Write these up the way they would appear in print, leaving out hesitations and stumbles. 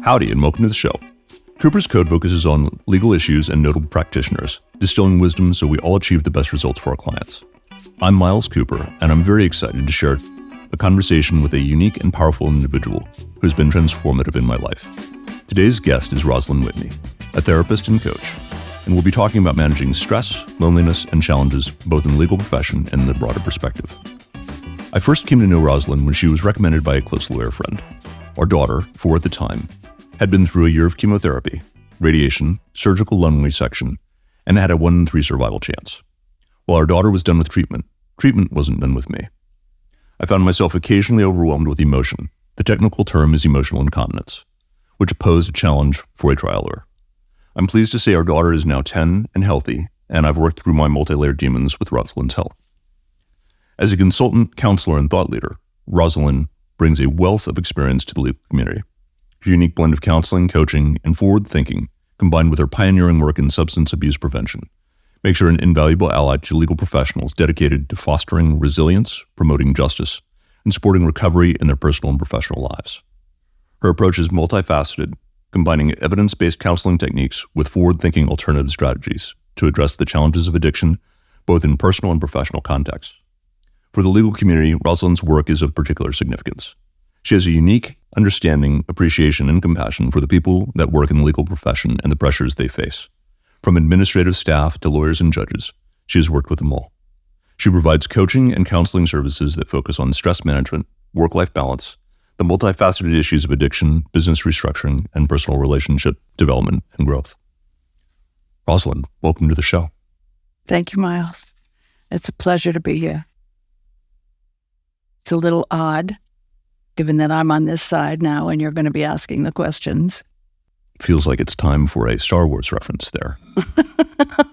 Howdy and welcome to the show. Cooper's Code focuses on legal issues and notable practitioners, distilling wisdom so we all achieve the best results for our clients. I'm Miles Cooper, and I'm very excited to share a conversation with a unique and powerful individual who has been transformative in my life. Today's guest is Roslyn Whitney, a therapist and coach, and we'll be talking about managing stress, loneliness, and challenges both in the legal profession and in the broader perspective. I first came to know Roslyn when she was recommended by a close lawyer friend. Our daughter, 4 at the time, had been through a year of chemotherapy, radiation, surgical lung resection, and had a 1 in 3 survival chance. While our daughter was done with treatment wasn't done with me. I found myself occasionally overwhelmed with emotion. The technical term is emotional incontinence, which posed a challenge for a trial lawyer. I'm pleased to say our daughter is now 10 and healthy, and I've worked through my multilayered demons with Roslyn's help. As a consultant, counselor, and thought leader, Roslyn brings a wealth of experience to the legal community. Her unique blend of counseling, coaching, and forward thinking, combined with her pioneering work in substance abuse prevention, makes her an invaluable ally to legal professionals dedicated to fostering resilience, promoting justice, and supporting recovery in their personal and professional lives. Her approach is multifaceted, combining evidence-based counseling techniques with forward-thinking alternative strategies to address the challenges of addiction, both in personal and professional contexts. For the legal community, Roslyn's work is of particular significance. She has a unique understanding, appreciation, and compassion for the people that work in the legal profession and the pressures they face. From administrative staff to lawyers and judges, she has worked with them all. She provides coaching and counseling services that focus on stress management, work-life balance, the multifaceted issues of addiction, business restructuring, and personal relationship development and growth. Roslyn, welcome to the show. Thank you, Miles. It's a pleasure to be here. It's a little odd, given that I'm on this side now and you're going to be asking the questions. Feels like it's time for a Star Wars reference there.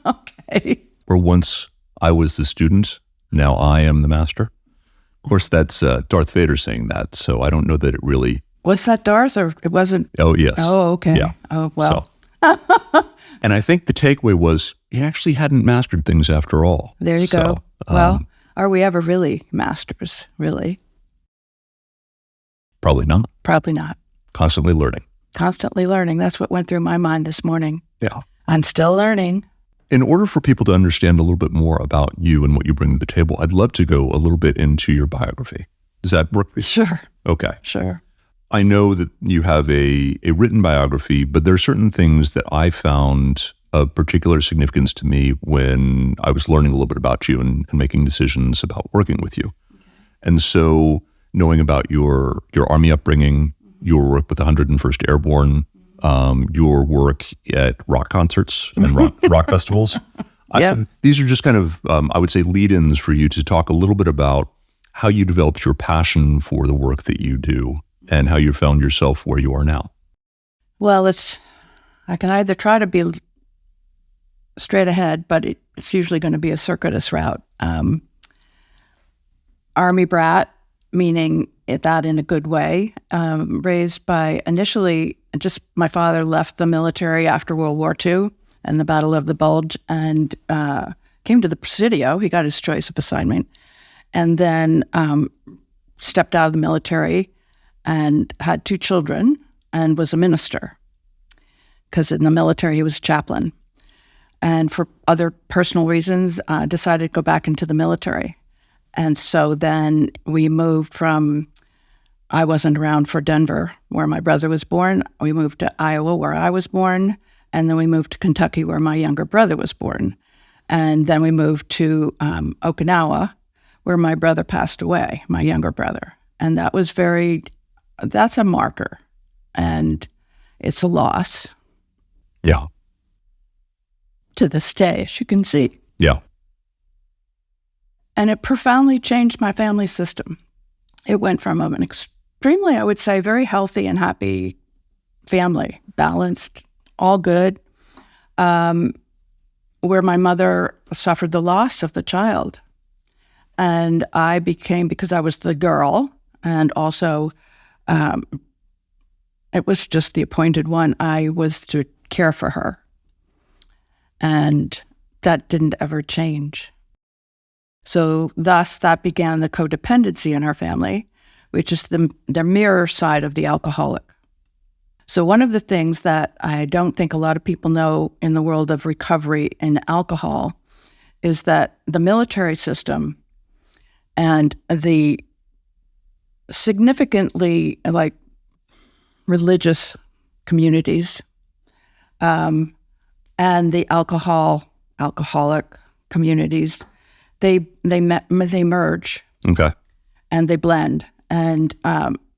Okay. Where once I was the student, now I am the master. Of course, that's Darth Vader saying that, so I don't know that it really... Was that Darth or it wasn't? Oh, yes. Oh, okay. Yeah. Oh, well. So. And I think the takeaway was he actually hadn't mastered things after all. There you go. Well, are we ever really masters, really? Probably not. Probably not. Constantly learning. Constantly learning. That's what went through my mind this morning. Yeah. I'm still learning. In order for people to understand a little bit more about you and what you bring to the table, I'd love to go a little bit into your biography. Does that work for you? Sure. Okay. Sure. I know that you have a written biography, but there are certain things that I found of particular significance to me when I was learning a little bit about you and making decisions about working with you. Okay. And so knowing about your Army upbringing, your work with the 101st Airborne, your work at rock concerts and rock festivals. Yep. These are just kind of, I would say, lead-ins for you to talk a little bit about how you developed your passion for the work that you do and how you found yourself where you are now. Well, I can either try to be straight ahead, but it's usually going to be a circuitous route. Army brat, meaning that in a good way, raised by initially just my father left the military after World War II and the Battle of the Bulge and came to the Presidio. He got his choice of assignment and then stepped out of the military and had 2 children and was a minister because in the military he was a chaplain. And for other personal reasons, decided to go back into the military. And so then we moved from, I wasn't around for Denver, where my brother was born. We moved to Iowa, where I was born. And then we moved to Kentucky, where my younger brother was born. And then we moved to Okinawa, where my brother passed away, my younger brother. And that's a marker. And it's a loss. Yeah. To this day, as you can see. Yeah. And it profoundly changed my family system. It went from an extremely, I would say, very healthy and happy family, balanced, all good, where my mother suffered the loss of the child. And I became, because I was the girl, and also it was just the appointed one, I was to care for her. And that didn't ever change. So thus, that began the codependency in our family, which is the mirror side of the alcoholic. So one of the things that I don't think a lot of people know in the world of recovery in alcohol is that the military system and the significantly religious communities and the alcoholic communities, they merge. Okay. And they blend. And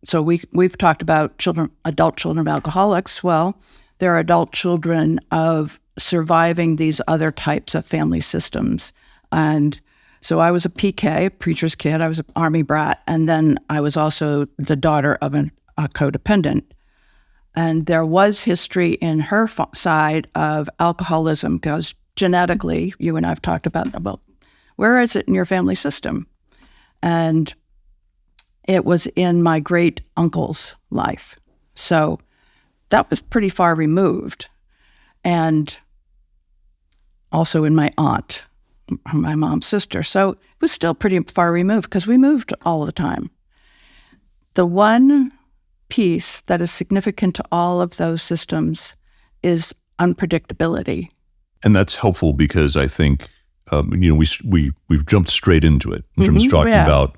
so we've talked about adult children of alcoholics. Well, there are adult children of surviving these other types of family systems. And so I was a PK, preacher's kid. I was an Army brat. And then I was also the daughter of a codependent. And there was history in her side of alcoholism because genetically, you and I have talked about where is it in your family system? And it was in my great uncle's life. So that was pretty far removed. And also in my aunt, my mom's sister. So it was still pretty far removed because we moved all the time. The one piece that is significant to all of those systems is unpredictability. And that's helpful because I think, we've jumped straight into it in terms of talking about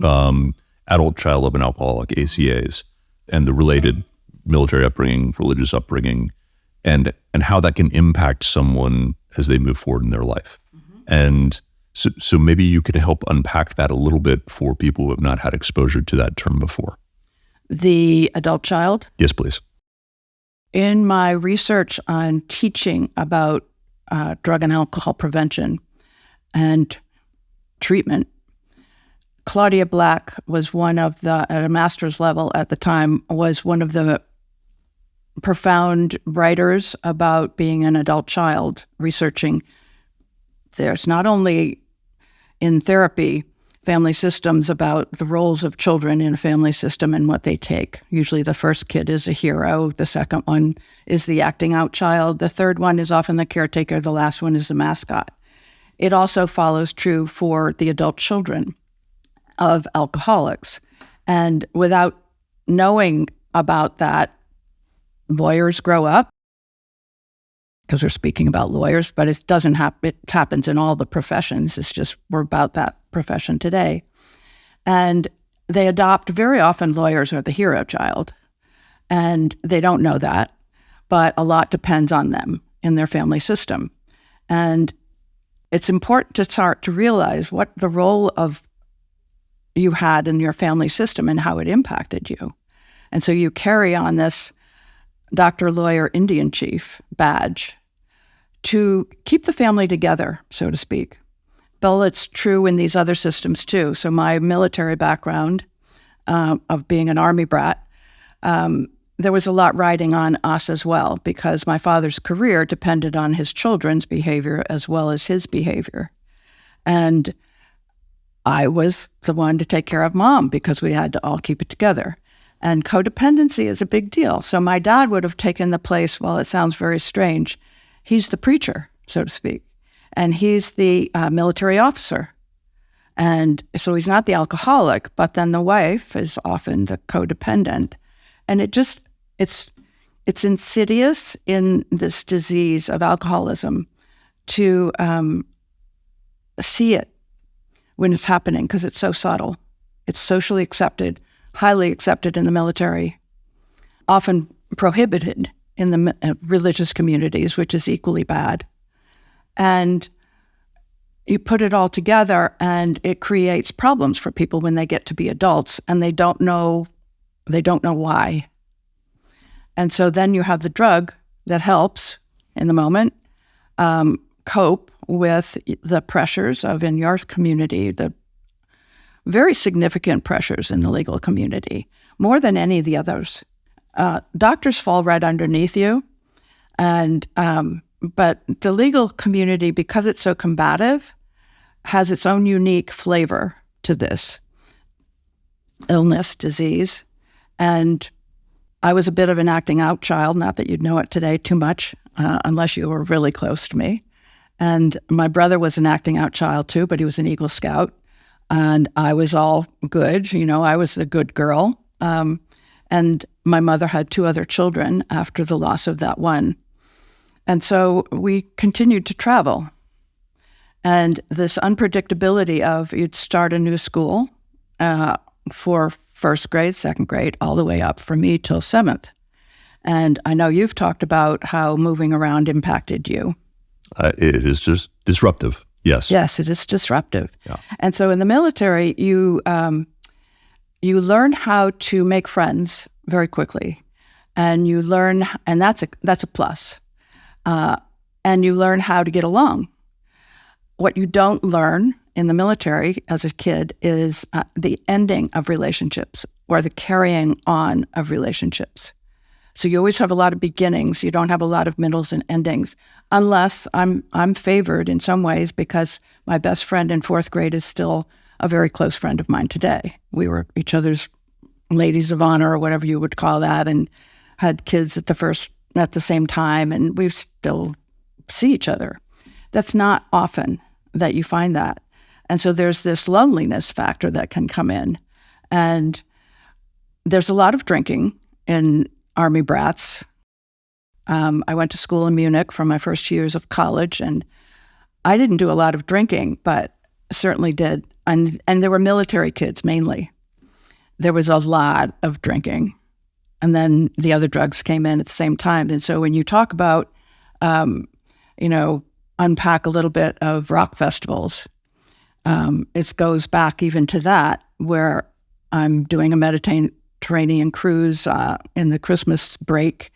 adult child of an alcoholic, ACAs, and the related military upbringing, religious upbringing, and how that can impact someone as they move forward in their life. And so maybe you could help unpack that a little bit for people who have not had exposure to that term before. The adult child? Yes, please. In my research on teaching about drug and alcohol prevention and treatment, Claudia Black was one of at a master's level at the time, was one of the profound writers about being an adult child, researching there's not only in therapy, family systems about the roles of children in a family system and what they take. Usually the first kid is a hero. The second one is the acting out child. The third one is often the caretaker. The last one is the mascot. It also follows true for the adult children of alcoholics. And without knowing about that, lawyers grow up, because we're speaking about lawyers, but it doesn't happen. It happens in all the professions. It's just we're about that profession today. And they adopt, very often lawyers are the hero child, and they don't know that, but a lot depends on them in their family system. And it's important to start to realize what the role of you had in your family system and how it impacted you. And so you carry on this doctor, lawyer, Indian chief badge to keep the family together, so to speak. But it's true in these other systems too. So my military background of being an Army brat, there was a lot riding on us as well, because my father's career depended on his children's behavior as well as his behavior. And I was the one to take care of mom because we had to all keep it together. And codependency is a big deal. So my dad would have taken the place, well, it sounds very strange, he's the preacher, so to speak. And he's the military officer. And so he's not the alcoholic, but then the wife is often the codependent. And it's insidious in this disease of alcoholism to see it when it's happening, because it's so subtle. It's socially accepted, highly accepted in the military, often prohibited in the religious communities, which is equally bad. And you put it all together and it creates problems for people when they get to be adults, and they don't know why. And so then you have the drug that helps in the moment cope with the pressures of, in your community, the very significant pressures in the legal community, more than any of the others. Doctors fall right underneath you, and but the legal community, because it's so combative, has its own unique flavor to this illness, disease. And I was a bit of an acting out child, not that you'd know it today too much, unless you were really close to me. And my brother was an acting out child too, but he was an Eagle Scout. And I was all good, I was a good girl. And my mother had 2 other children after the loss of that one. And so we continued to travel. And this unpredictability of you'd start a new school for first grade, second grade, all the way up for me till 7th. And I know you've talked about how moving around impacted you. It is just disruptive. Yes. Yes, it is disruptive. Yeah. And so in the military, you learn how to make friends very quickly, and you learn, and that's a plus. And you learn how to get along. What you don't learn in the military as a kid is the ending of relationships or the carrying on of relationships. So you always have a lot of beginnings. You don't have a lot of middles and endings, unless I'm favored in some ways because my best friend in 4th grade is still a very close friend of mine today. We were each other's ladies of honor or whatever you would call that, and had kids at the same time, and we still see each other. That's not often that you find that. And so there's this loneliness factor that can come in. And there's a lot of drinking in Army brats. I went to school in Munich for my first years of college, and I didn't do a lot of drinking, but certainly did. And there were military kids mainly. There was a lot of drinking. And then the other drugs came in at the same time. And so when you talk about, unpack a little bit of rock festivals, it goes back even to that, where I'm doing a Mediterranean cruise in the Christmas break,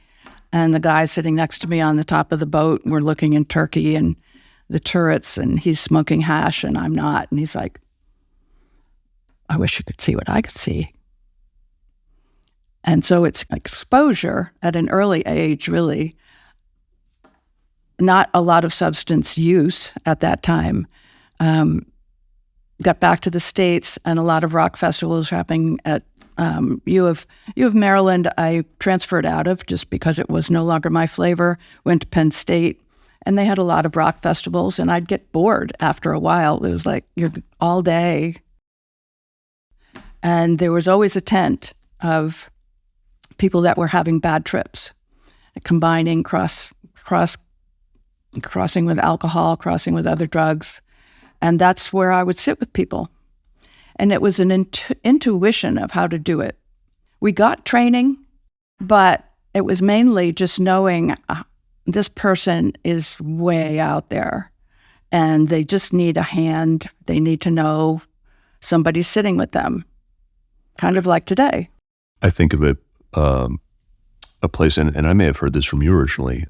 and the guy sitting next to me on the top of the boat, we're looking in Turkey and the turrets, and he's smoking hash and I'm not. And he's like, I wish you could see what I could see. And so it's exposure at an early age, really. Not a lot of substance use at that time. Got back to the States, and a lot of rock festivals happening at U of Maryland. I transferred out of just because it was no longer my flavor. Went to Penn State, and they had a lot of rock festivals, and I'd get bored after a while. It was like you're all day. And there was always a tent of people that were having bad trips, combining crossing with alcohol, crossing with other drugs. And that's where I would sit with people. And it was an intuition of how to do it. We got training, but it was mainly just knowing this person is way out there and they just need a hand. They need to know somebody's sitting with them, kind of like today. I think of it, a place, and I may have heard this from you originally,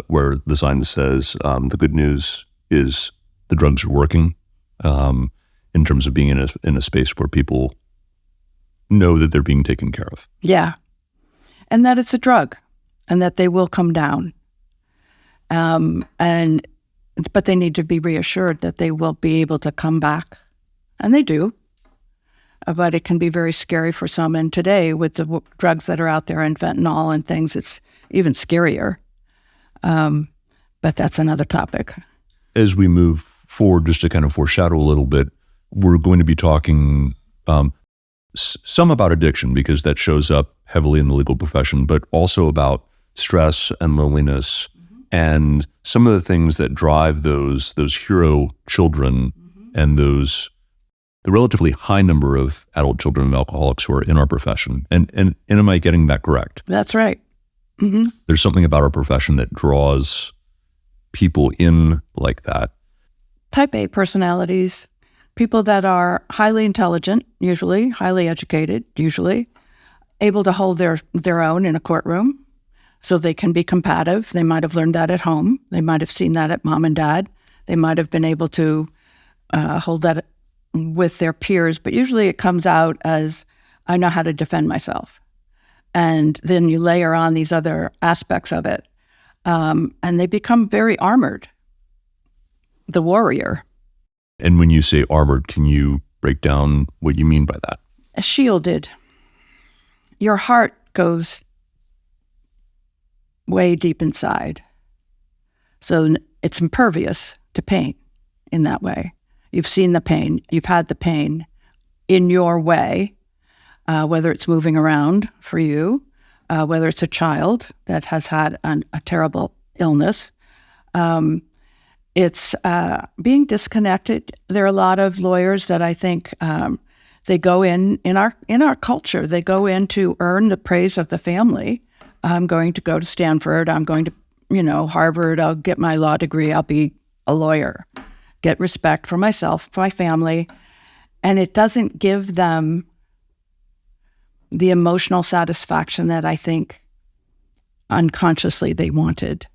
where the sign says, the good news is the drugs are working, in terms of being in a space where people know that they're being taken care of. Yeah. And that it's a drug and that they will come down. But they need to be reassured that they will be able to come back. And they do. But it can be very scary for some. And today, with the drugs that are out there and fentanyl and things, it's even scarier. But that's another topic. As we move forward, just to kind of foreshadow a little bit, we're going to be talking some about addiction, because that shows up heavily in the legal profession, but also about stress and loneliness, and some of the things that drive those hero children, and the relatively high number of adult children of alcoholics who are in our profession. And am I getting that correct? That's right. Mm-hmm. There's something about our profession that draws people in like that. Type A personalities, people that are highly intelligent, usually, highly educated, usually, able to hold their own in a courtroom, so they can be combative. They might have learned that at home. They might have seen that at mom and dad. They might have been able to hold that with their peers, but usually it comes out as, I know how to defend myself. And then you layer on these other aspects of it, and they become very armored. The warrior. And when you say armored, can you break down what you mean by that? Shielded. Your heart goes way deep inside. So it's impervious to pain in that way. You've seen the pain. You've had the pain in your way. whether it's moving around for you, whether it's a child that has had a terrible illness. It's being disconnected. There are a lot of lawyers that I think they go in our culture. They go in to earn the praise of the family. I'm going to go to Stanford. I'm going to, Harvard. I'll get my law degree. I'll be a lawyer. Get respect for myself, for my family, and it doesn't give them the emotional satisfaction that I think unconsciously they wanted.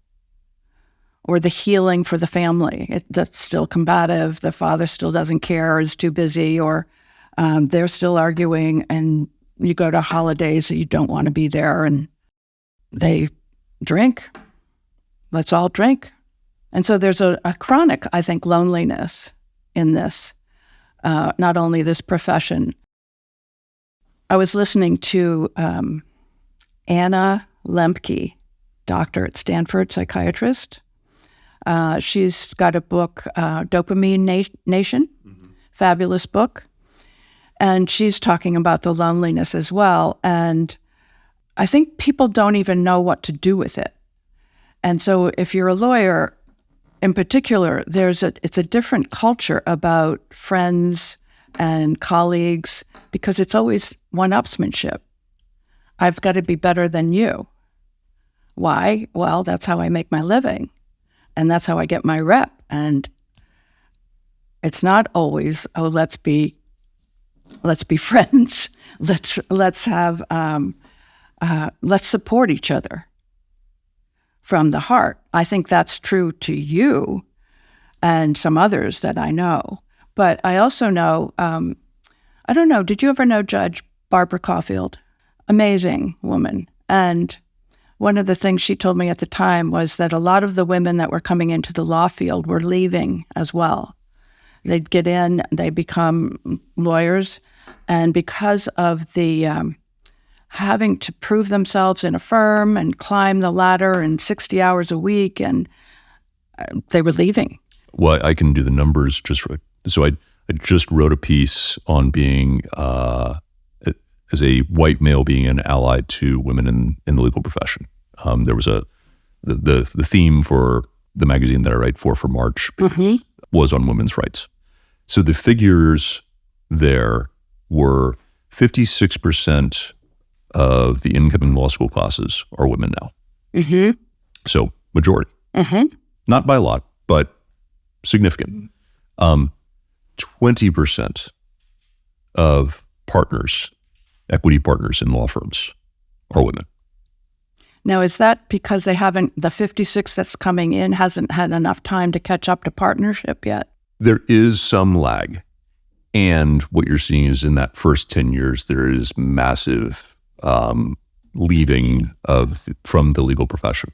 Or the healing for the family. That's still combative. The father still doesn't care or is too busy, or they're still arguing, and you go to holidays that you don't want to be there, and they drink. Let's all drink. And so there's a chronic, I think, loneliness in this, not only this profession. I was listening to Anna Lembke, doctor at Stanford, psychiatrist. She's got a book, Dopamine Nation, fabulous book. And she's talking about the loneliness as well. And I think people don't even know what to do with it. And so if you're a lawyer, in particular, it's a different culture about friends and colleagues, because it's always one-upsmanship. I've got to be better than you. Why? Well, that's how I make my living. And that's how I get my rep. And it's not always, let's be friends. Let's support each other from the heart. I think that's true to you and some others that I know. But I also know, I don't know, did you ever know Judge Barbara Caulfield? Amazing woman. And one of the things she told me at the time was that a lot of the women that were coming into the law field were leaving as well. They'd get in, they become lawyers, and because of the having to prove themselves in a firm and climb the ladder in 60 hours a week, and they were leaving. Well, I can do the numbers just right. So I just wrote a piece on being, as a white male, being an ally to women in the legal profession. There was the theme for the magazine that I write for March was on women's rights. So the figures there were 56% of the incoming law school classes are women now. So majority. Not by a lot, but significant. 20% of partners, equity partners in law firms, are women. Now, is that because the 56 that's coming in hasn't had enough time to catch up to partnership yet? There is some lag. And what you're seeing is in that first 10 years, there is massive leaving from the legal profession.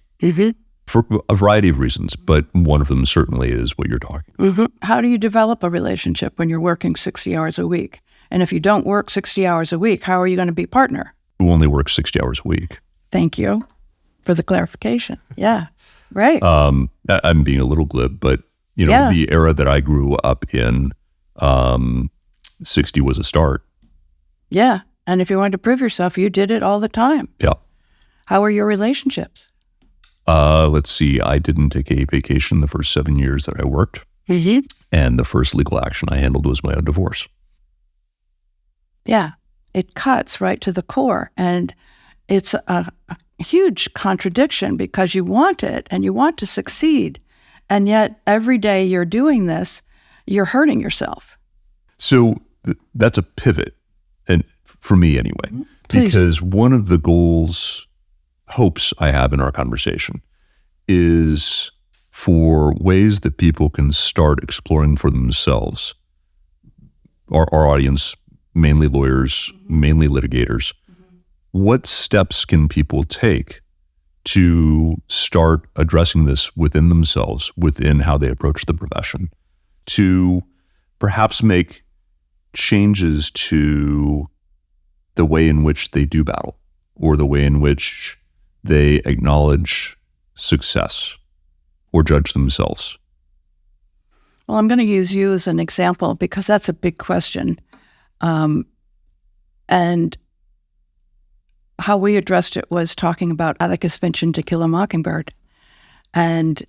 For a variety of reasons, but one of them certainly is what you're talking about. How do you develop a relationship when you're working 60 hours a week? And if you don't work 60 hours a week, how are you going to be partner? Who only works 60 hours a week. Thank you for the clarification. Yeah, right. I'm being a little glib, but the era that I grew up in, 60 was a start. Yeah, and if you wanted to prove yourself, you did it all the time. Yeah. How are your relationships? Let's see. I didn't take a vacation the first 7 years that I worked. And the first legal action I handled was my own divorce. Yeah, it cuts right to the core. And it's a huge contradiction because you want it and you want to succeed. And yet every day you're doing this, you're hurting yourself. So that's a pivot, and for me anyway, because one of the hopes I have in our conversation is for ways that people can start exploring for themselves. Our audience, mainly lawyers, mainly litigators. What steps can people take to start addressing this within themselves, within how they approach the profession, to perhaps make changes to the way in which they do battle, or the way in which they acknowledge success or judge themselves? Well, I'm going to use you as an example because that's a big question. And how we addressed it was talking about Atticus Finch and To Kill a Mockingbird. And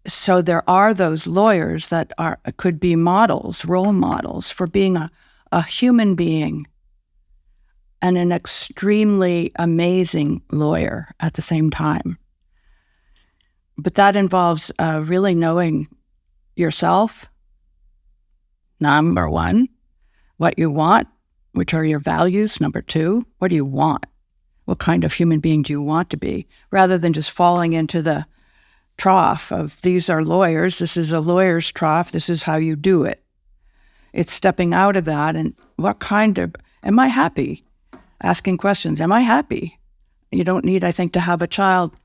so there are those lawyers that could be models, role models for being a human being and an extremely amazing lawyer at the same time. But that involves really knowing yourself, number one, what you want, which are your values, number two, what do you want? What kind of human being do you want to be? Rather than just falling into the trough of these are lawyers, this is a lawyer's trough, this is how you do it. It's stepping out of that and what kind of, am I happy? Asking questions, am I happy? You don't need, I think, to have a child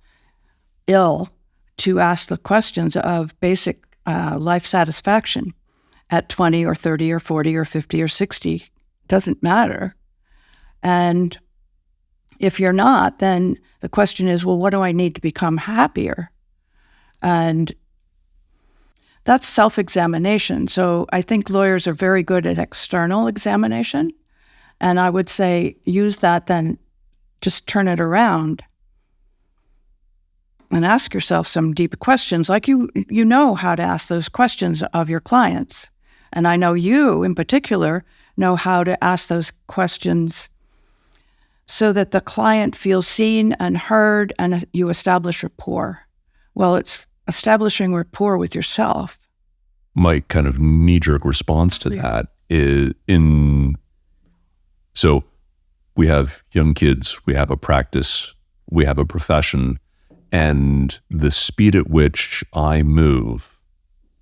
ill to ask the questions of basic life satisfaction at 20 or 30 or 40 or 50 or 60. Doesn't matter. And if you're not, then the question is, well, what do I need to become happier? And that's self-examination. So I think lawyers are very good at external examination. And I would say use that, then just turn it around and ask yourself some deep questions. Like you know how to ask those questions of your clients. And I know you in particular know how to ask those questions so that the client feels seen and heard and you establish rapport. Well, it's establishing rapport with yourself. My kind of knee-jerk response to that is so we have young kids, we have a practice, we have a profession, and the speed at which I move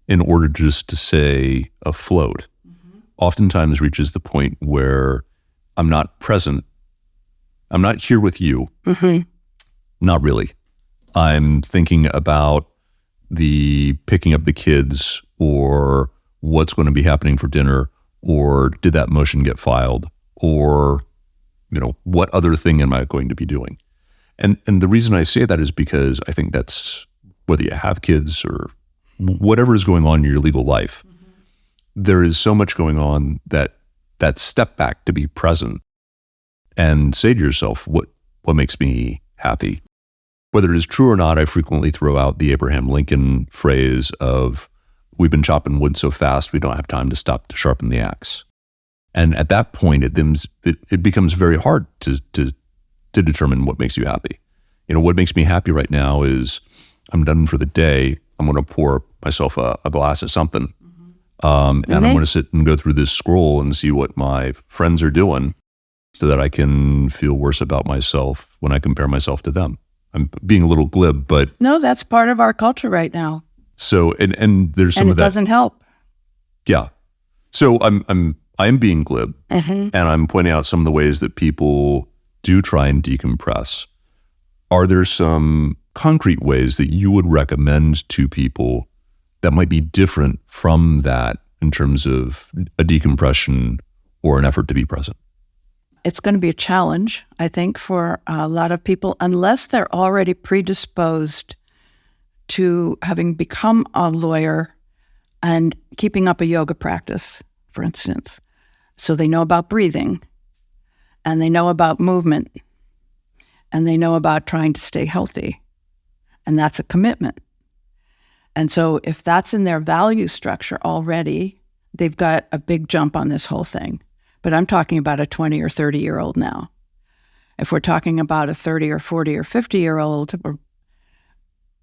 in order just to stay afloat oftentimes reaches the point where I'm not present. I'm not here with you. Not really. I'm thinking about the picking up the kids or what's going to be happening for dinner or did that motion get filed or, what other thing am I going to be doing? And the reason I say that is because I think that's whether you have kids or whatever is going on in your legal life, there is so much going on that step back to be present and say to yourself, what makes me happy? Whether it is true or not, I frequently throw out the Abraham Lincoln phrase of, we've been chopping wood so fast, we don't have time to stop to sharpen the axe. And at that point, it becomes very hard to determine what makes you happy. What makes me happy right now is I'm done for the day. I'm going to pour myself a glass of something. And I'm going to sit and go through this scroll and see what my friends are doing so that I can feel worse about myself when I compare myself to them. I'm being a little glib, but... No, that's part of our culture right now. So, and there's some of that... And it doesn't help. Yeah. So I am being glib, and I'm pointing out some of the ways that people do try and decompress. Are there some concrete ways that you would recommend to people that might be different from that in terms of a decompression or an effort to be present? It's going to be a challenge, I think, for a lot of people, unless they're already predisposed to having become a lawyer and keeping up a yoga practice, for instance. So they know about breathing, and they know about movement, and they know about trying to stay healthy. And that's a commitment. And so if that's in their value structure already, they've got a big jump on this whole thing. But I'm talking about a 20 or 30-year-old now. If we're talking about a 30 or 40 or 50-year-old,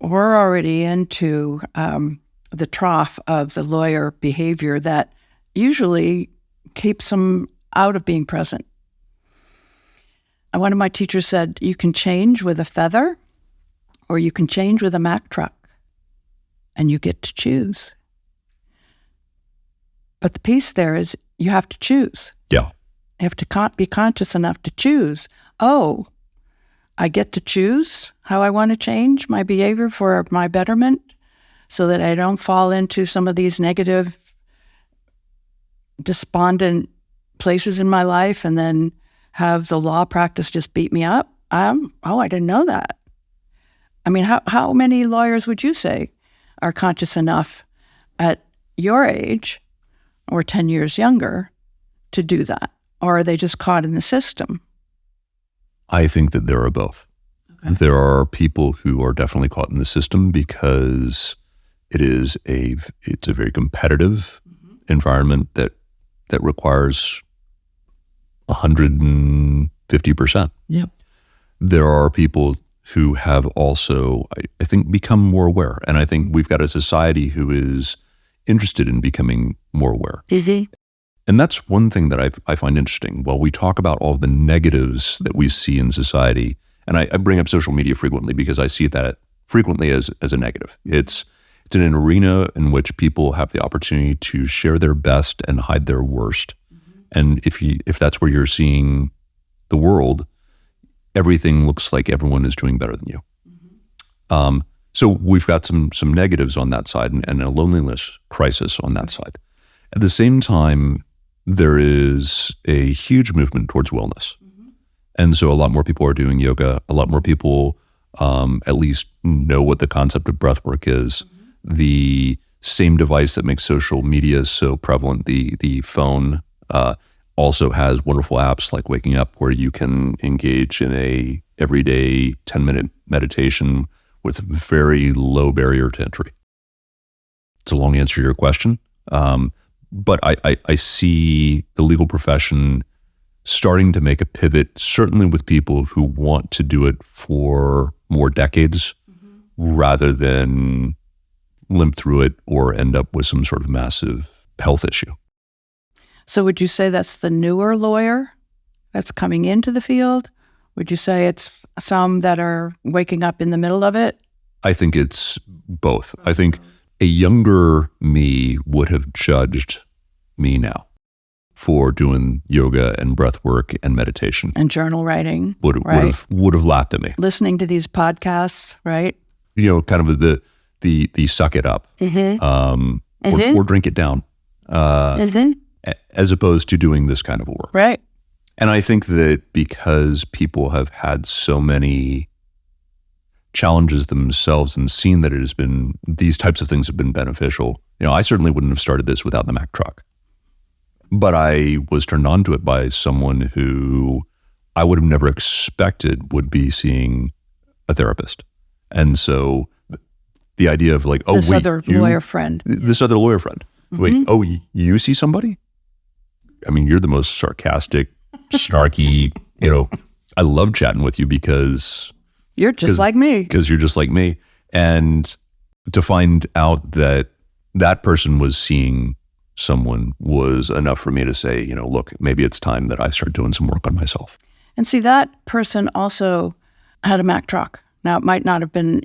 we're already into the trough of the lawyer behavior that usually keeps them out of being present. And one of my teachers said, you can change with a feather or you can change with a Mack truck, and you get to choose. But the piece there is you have to choose. Yeah. You have to be conscious enough to choose. Oh, I get to choose how I want to change my behavior for my betterment so that I don't fall into some of these negative, despondent places in my life and then have the law practice just beat me up. I didn't know that. I mean, how many lawyers would you say are conscious enough at your age or 10 years younger to do that? Or are they just caught in the system? I think that there are both. Okay. There are people who are definitely caught in the system because it's a very competitive environment that requires 150%. Yep. There are people who have also, I think, become more aware. And I think we've got a society who is interested in becoming more aware. Easy. And that's one thing that I find interesting. While we talk about all the negatives that we see in society, and I bring up social media frequently because I see that frequently as a negative. It's an arena in which people have the opportunity to share their best and hide their worst. And if that's where you're seeing the world, everything looks like everyone is doing better than you. So we've got some negatives on that side and a loneliness crisis on that side. At the same time, there is a huge movement towards wellness. And so a lot more people are doing yoga. A lot more people at least know what the concept of breath work is. The same device that makes social media so prevalent, the phone, also has wonderful apps like Waking Up where you can engage in a everyday 10-minute meditation with a very low barrier to entry. It's a long answer to your question. But I see the legal profession starting to make a pivot, certainly with people who want to do it for more decades rather than limp through it or end up with some sort of massive health issue. So would you say that's the newer lawyer that's coming into the field? Would you say it's some that are waking up in the middle of it? I think it's both. I think a younger me would have judged me now for doing yoga and breath work and meditation. And journal writing. Would have laughed at me. Listening to these podcasts, right? Kind of the suck it up. Or drink it down. As opposed to doing this kind of work. Right. And I think that because people have had so many challenges themselves and seen that these types of things have been beneficial. I certainly wouldn't have started this without the Mac truck. But I was turned on to it by someone who I would have never expected would be seeing a therapist. And so the idea of like, this other lawyer friend. Wait, you see somebody? I mean, you're the most sarcastic, snarky, I love chatting with you because you're just like me. Because you're just like me. And to find out that that person was seeing someone was enough for me to say, look, maybe it's time that I start doing some work on myself. And see, that person also had a Mack truck. Now, it might not have been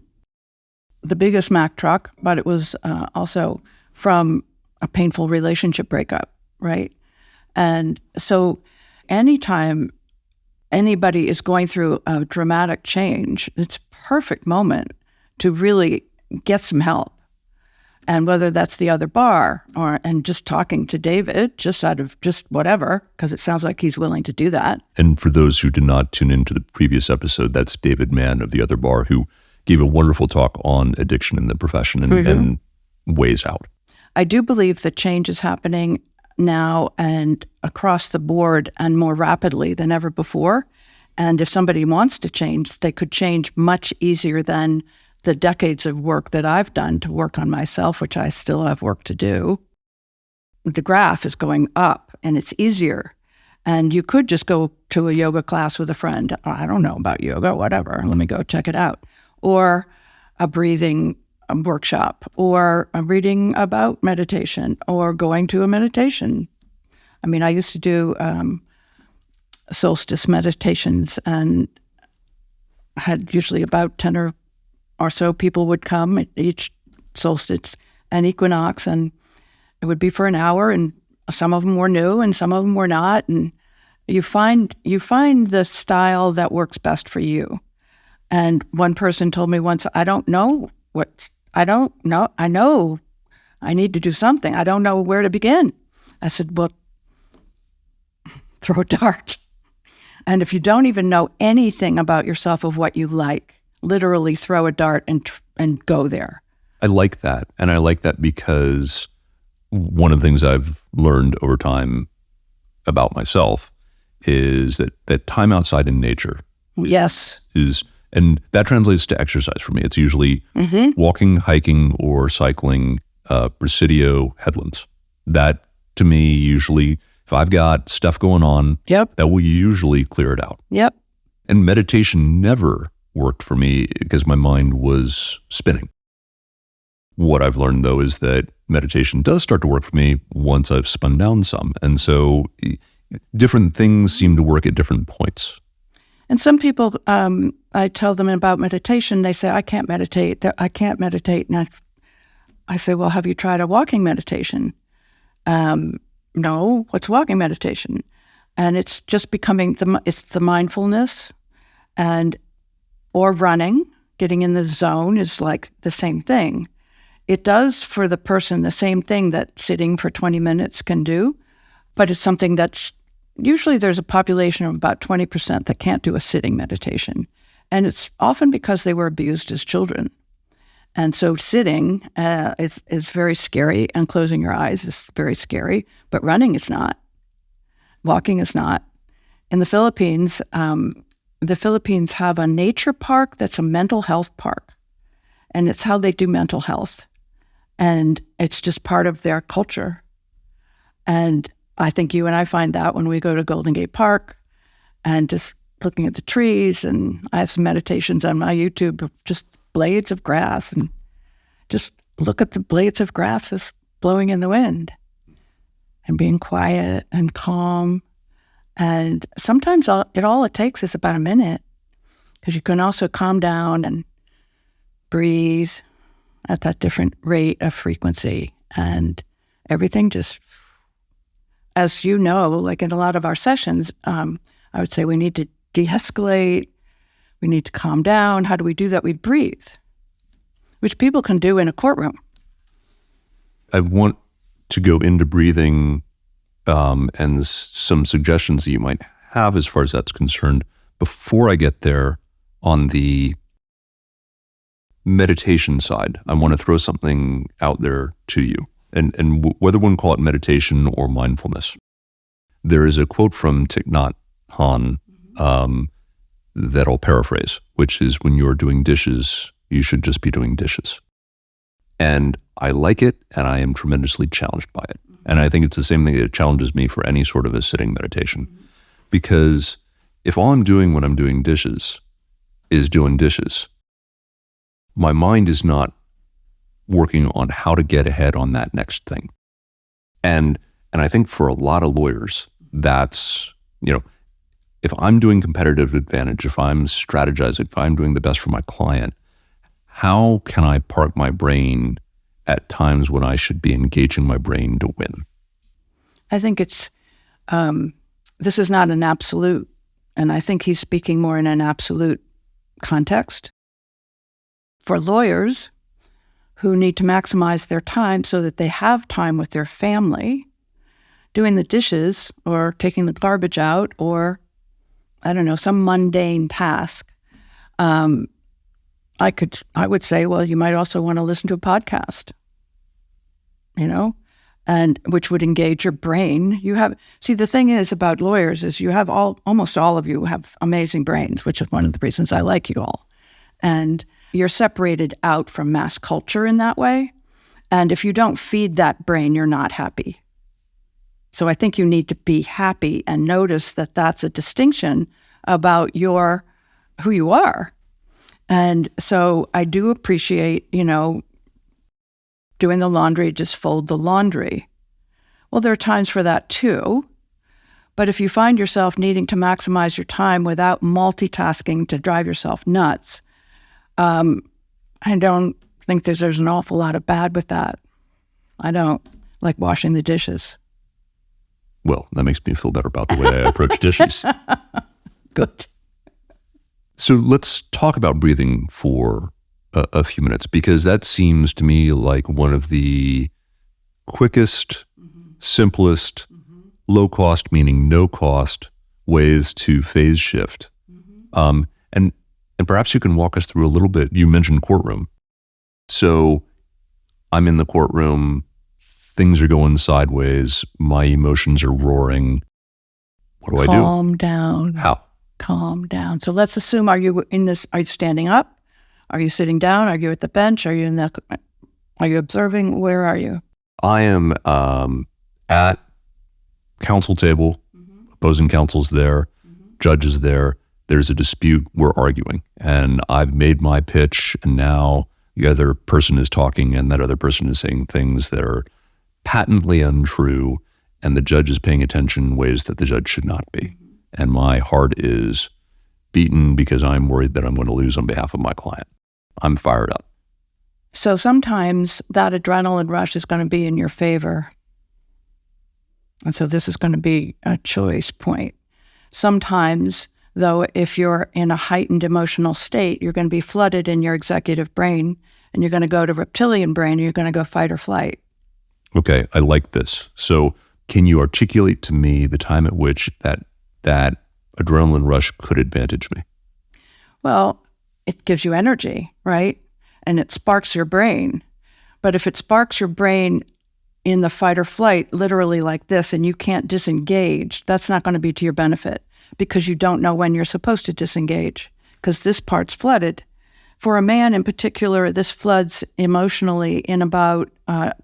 the biggest Mack truck, but it was also from a painful relationship breakup, right? And so anytime anybody is going through a dramatic change, it's a perfect moment to really get some help. And whether that's the other bar and just talking to David, just out of just whatever, because it sounds like he's willing to do that. And for those who did not tune into the previous episode, that's David Mann of the other bar, who gave a wonderful talk on addiction in the profession and ways out. I do believe that change is happening now and across the board and more rapidly than ever before. And if somebody wants to change, they could change much easier than the decades of work that I've done to work on myself, which I still have work to do. The graph is going up and it's easier. And you could just go to a yoga class with a friend. I don't know about yoga, whatever. Let me go check it out. Or a breathing workshop, or a reading about meditation, or going to a meditation. I mean, I used to do solstice meditations, and had usually about 10 or so people would come at each solstice and equinox, and it would be for an hour, and some of them were new and some of them were not, and you find the style that works best for you. And one person told me once, I know I need to do something. I don't know where to begin. I said, well, throw a dart. And if you don't even know anything about yourself of what you like, literally throw a dart and go there. I like that. And I like that because one of the things I've learned over time about myself is that time outside in nature Yes. And that translates to exercise for me. It's usually walking, hiking, or cycling Presidio headlands. That, to me, usually, if I've got stuff going on, that will usually clear it out. Yep. And meditation never worked for me because my mind was spinning. What I've learned, though, is that meditation does start to work for me once I've spun down some. And so different things seem to work at different points. And some people, I tell them about meditation, they say, I can't meditate. And I say, well, have you tried a walking meditation? No, what's walking meditation? And it's just becoming, it's the mindfulness or running, getting in the zone is like the same thing. It does for the person the same thing that sitting for 20 minutes can do, but it's something that's, usually there's a population of about 20% that can't do a sitting meditation. And it's often because they were abused as children. And so sitting is very scary, and closing your eyes is very scary, but running is not. Walking is not. In the Philippines have a nature park that's a mental health park. And it's how they do mental health. And it's just part of their culture. And I think you and I find that when we go to Golden Gate Park and just looking at the trees, and I have some meditations on my YouTube of just blades of grass, and just look at the blades of grass that's blowing in the wind and being quiet and calm. And sometimes all it takes is about a minute, because you can also calm down and breathe at that different rate of frequency, and everything just, as you know, like in a lot of our sessions, I would say we need to de-escalate, we need to calm down. How do we do that? We breathe, which people can do in a courtroom. I want to go into breathing and some suggestions that you might have as far as that's concerned. Before I get there, on the meditation side, I want to throw something out there to you, and whether one call it meditation or mindfulness. There is a quote from Thich Nhat Hanh that I'll paraphrase, which is, when you're doing dishes, you should just be doing dishes. And I like it, and I am tremendously challenged by it. And I think it's the same thing that challenges me for any sort of a sitting meditation. Because if all I'm doing when I'm doing dishes is doing dishes, my mind is not working on how to get ahead on that next thing. And I think for a lot of lawyers, that's, if I'm doing competitive advantage, if I'm strategizing, if I'm doing the best for my client, how can I park my brain at times when I should be engaging my brain to win? I think it's, this is not an absolute, and I think he's speaking more in an absolute context. For lawyers who need to maximize their time so that they have time with their family, doing the dishes or taking the garbage out, or, I don't know, some mundane task, I would say, well, you might also want to listen to a podcast, and which would engage your brain. The thing is about lawyers is almost all of you have amazing brains, which is one of the reasons I like you all. And you're separated out from mass culture in that way. And if you don't feed that brain, you're not happy. So I think you need to be happy and notice that that's a distinction about who you are. And so I do appreciate, doing the laundry, just fold the laundry. Well, there are times for that too. But if you find yourself needing to maximize your time without multitasking to drive yourself nuts, I don't think there's an awful lot of bad with that. I don't like washing the dishes. Well, that makes me feel better about the way I approach dishes. Good. So let's talk about breathing for a few minutes, because that seems to me like one of the quickest, simplest, low cost, meaning no cost, ways to phase shift. And perhaps you can walk us through a little bit. You mentioned courtroom. So I'm in the courtroom, things are going sideways, my emotions are roaring. What do I do? Calm down. How? calm down. So let's assume, are you standing up? Are you sitting down? Are you at the bench? Are you observing? Where are you? I am at counsel table, opposing counsel's there, judge is there. There's a dispute, we're arguing. And I've made my pitch, and now the other person is talking, and that other person is saying things that are patently untrue, and the judge is paying attention in ways that the judge should not be. And my heart is beaten because I'm worried that I'm going to lose on behalf of my client. I'm fired up. So sometimes that adrenaline rush is going to be in your favor. And so this is going to be a choice point. Sometimes, though, if you're in a heightened emotional state, you're going to be flooded in your executive brain, and you're going to go to reptilian brain, and you're going to go fight or flight. Okay, I like this. So can you articulate to me the time at which that adrenaline rush could advantage me? Well, it gives you energy, right? And it sparks your brain. But if it sparks your brain in the fight or flight, literally like this, and you can't disengage, that's not going to be to your benefit, because you don't know when you're supposed to disengage, because this part's flooded. For a man in particular, this floods emotionally in about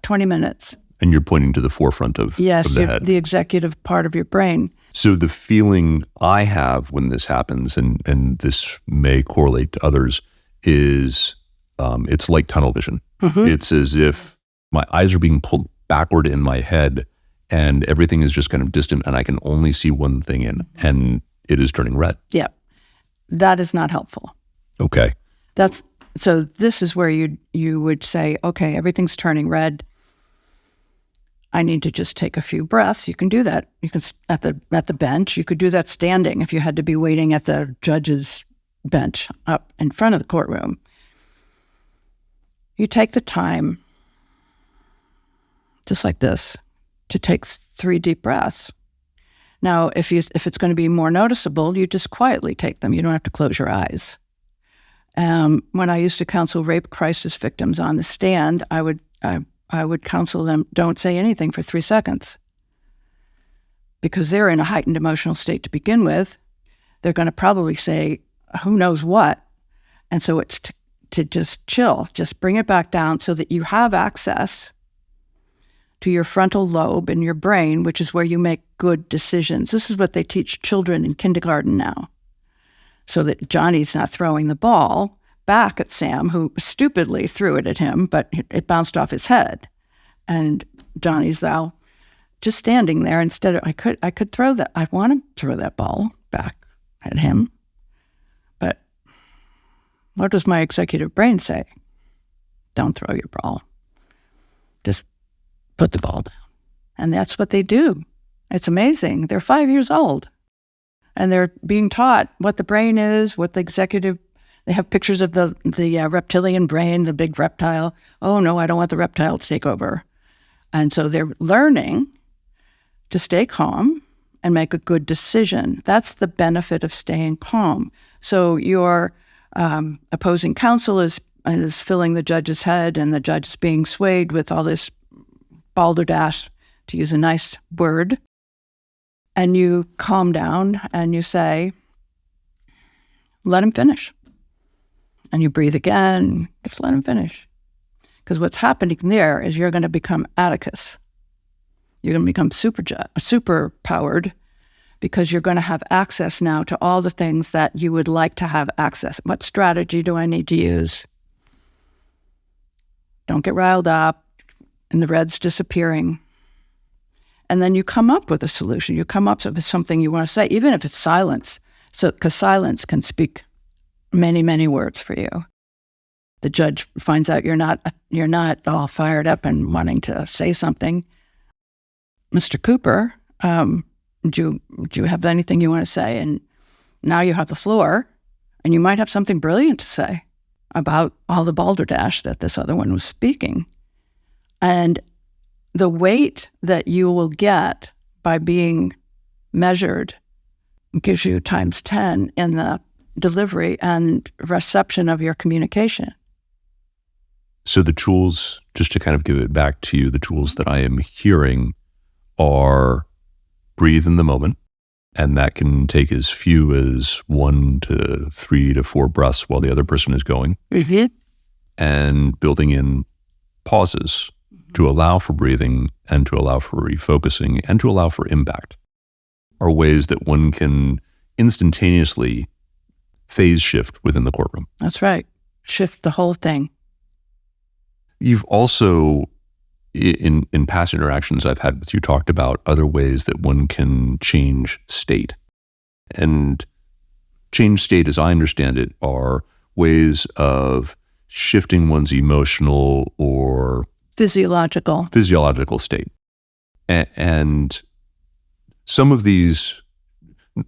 20 minutes. And you're pointing to the forefront of the head. The executive part of your brain. So the feeling I have when this happens, and this may correlate to others, is it's like tunnel vision. It's as if my eyes are being pulled backward in my head, and everything is just kind of distant, and I can only see one thing in, and it is turning red. Yeah. That is not helpful. Okay. So this is where you would say, okay, everything's turning red. I need to just take a few breaths. You can do that. You can at the bench. You could do that standing if you had to be waiting at the judge's bench up in front of the courtroom. You take the time, just like this, to take 3 deep breaths. Now, if it's going to be more noticeable, you just quietly take them. You don't have to close your eyes. When I used to counsel rape crisis victims on the stand, I would counsel them, don't say anything for 3 seconds, because they're in a heightened emotional state to begin with. They're going to probably say who knows what. And so it's to just chill, just bring it back down so that you have access to your frontal lobe in your brain, which is where you make good decisions. This is what they teach children in kindergarten now, so that Johnny's not throwing the ball back at Sam, who stupidly threw it at him, but it bounced off his head. And Johnny's now just standing there instead of, I could throw that. I want to throw that ball back at him. But what does my executive brain say? Don't throw your ball. Just put the ball down. And that's what they do. It's amazing. They're 5 years old. And they're being taught what the brain is, what the executive. They have pictures of the reptilian brain, the big reptile. Oh, no, I don't want the reptile to take over. And so they're learning to stay calm and make a good decision. That's the benefit of staying calm. So your opposing counsel is filling the judge's head, and the judge is being swayed with all this balderdash, to use a nice word. And you calm down and you say, let him finish. And you breathe again, just let him finish. Because what's happening there is you're going to become Atticus. You're going to become super powered, because you're going to have access now to all the things that you would like to have access. What strategy do I need to use? Don't get riled up, and the red's disappearing. And then you come up with a solution. You come up with something you want to say, even if it's silence. So, because silence can speak many, many words for you. The judge finds out you're not all fired up and wanting to say something. Mr. Cooper, do you have anything you want to say? And now you have the floor, and you might have something brilliant to say about all the balderdash that this other one was speaking. And the weight that you will get by being measured gives you times 10 in the delivery and reception of your communication. So the tools, just to kind of give it back to you, the tools that I am hearing are breathe in the moment, And that can take as few as 1 to 3 to 4 breaths while the other person is going. Mm-hmm. And building in pauses to allow for breathing and to allow for refocusing and to allow for impact are ways that one can instantaneously phase shift within the courtroom. That's right. Shift the whole thing. You've also, in past interactions I've had with you, talked about other ways that one can change state. And change state, as I understand it, are ways of shifting one's emotional or physiological state. And some of these,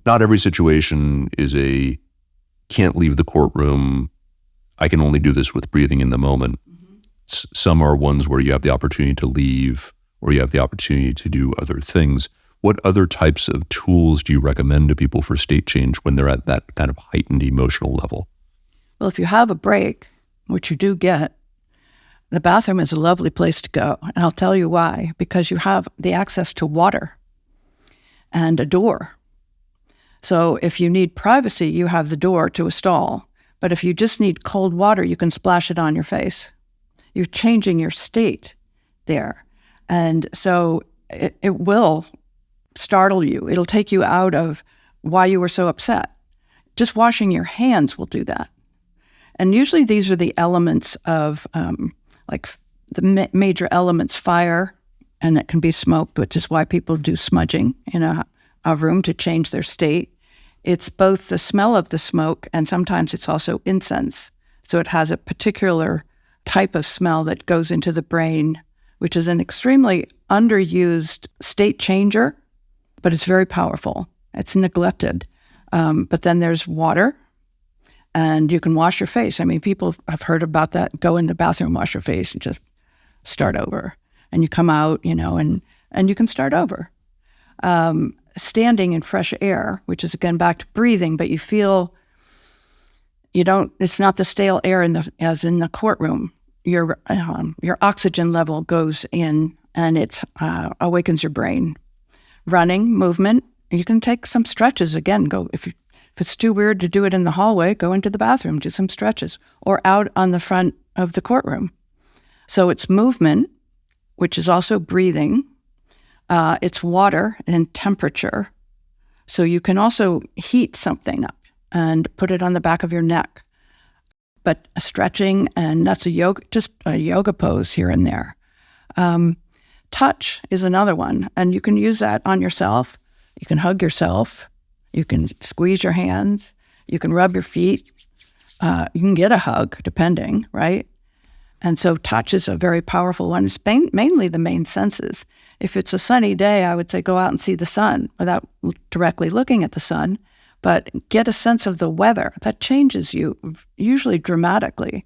not every situation is a can't leave the courtroom, I can only do this with breathing in the moment. Mm-hmm. Some are ones where you have the opportunity to leave or you have the opportunity to do other things. What other types of tools do you recommend to people for state change when they're at that kind of heightened emotional level? Well, if you have a break, which you do get, the bathroom is a lovely place to go. And I'll tell you why. Because you have the access to water and a door. So if you need privacy, you have the door to a stall. But if you just need cold water, you can splash it on your face. You're changing your state there. And so it will startle you. It'll take you out of why you were so upset. Just washing your hands will do that. And usually these are the elements of, like the major elements, fire, and it can be smoke, which is why people do smudging in a room to change their state. It's both the smell of the smoke and sometimes it's also incense. So it has a particular type of smell that goes into the brain, which is an extremely underused state changer, but it's very powerful. It's neglected. But then there's water, and you can wash your face. I mean, people have heard about that. Go in the bathroom, wash your face, and just start over. And you come out, and you can start over. Standing in fresh air, which is again back to breathing, but you feel it's not the stale air as in the courtroom. Your oxygen level goes in and it awakens your brain. Running, movement, you can take some stretches again. If it's too weird to do it in the hallway, go into the bathroom, do some stretches, or out on the front of the courtroom. So it's movement, which is also breathing. It's water and temperature. So you can also heat something up and put it on the back of your neck. But stretching, and that's just a yoga pose here and there. Touch is another one, and you can use that on yourself. You can hug yourself. You can squeeze your hands. You can rub your feet. You can get a hug, depending, right? And so touch is a very powerful one. It's mainly the main senses. If it's a sunny day, I would say go out and see the sun without directly looking at the sun, but get a sense of the weather. That changes you, usually dramatically.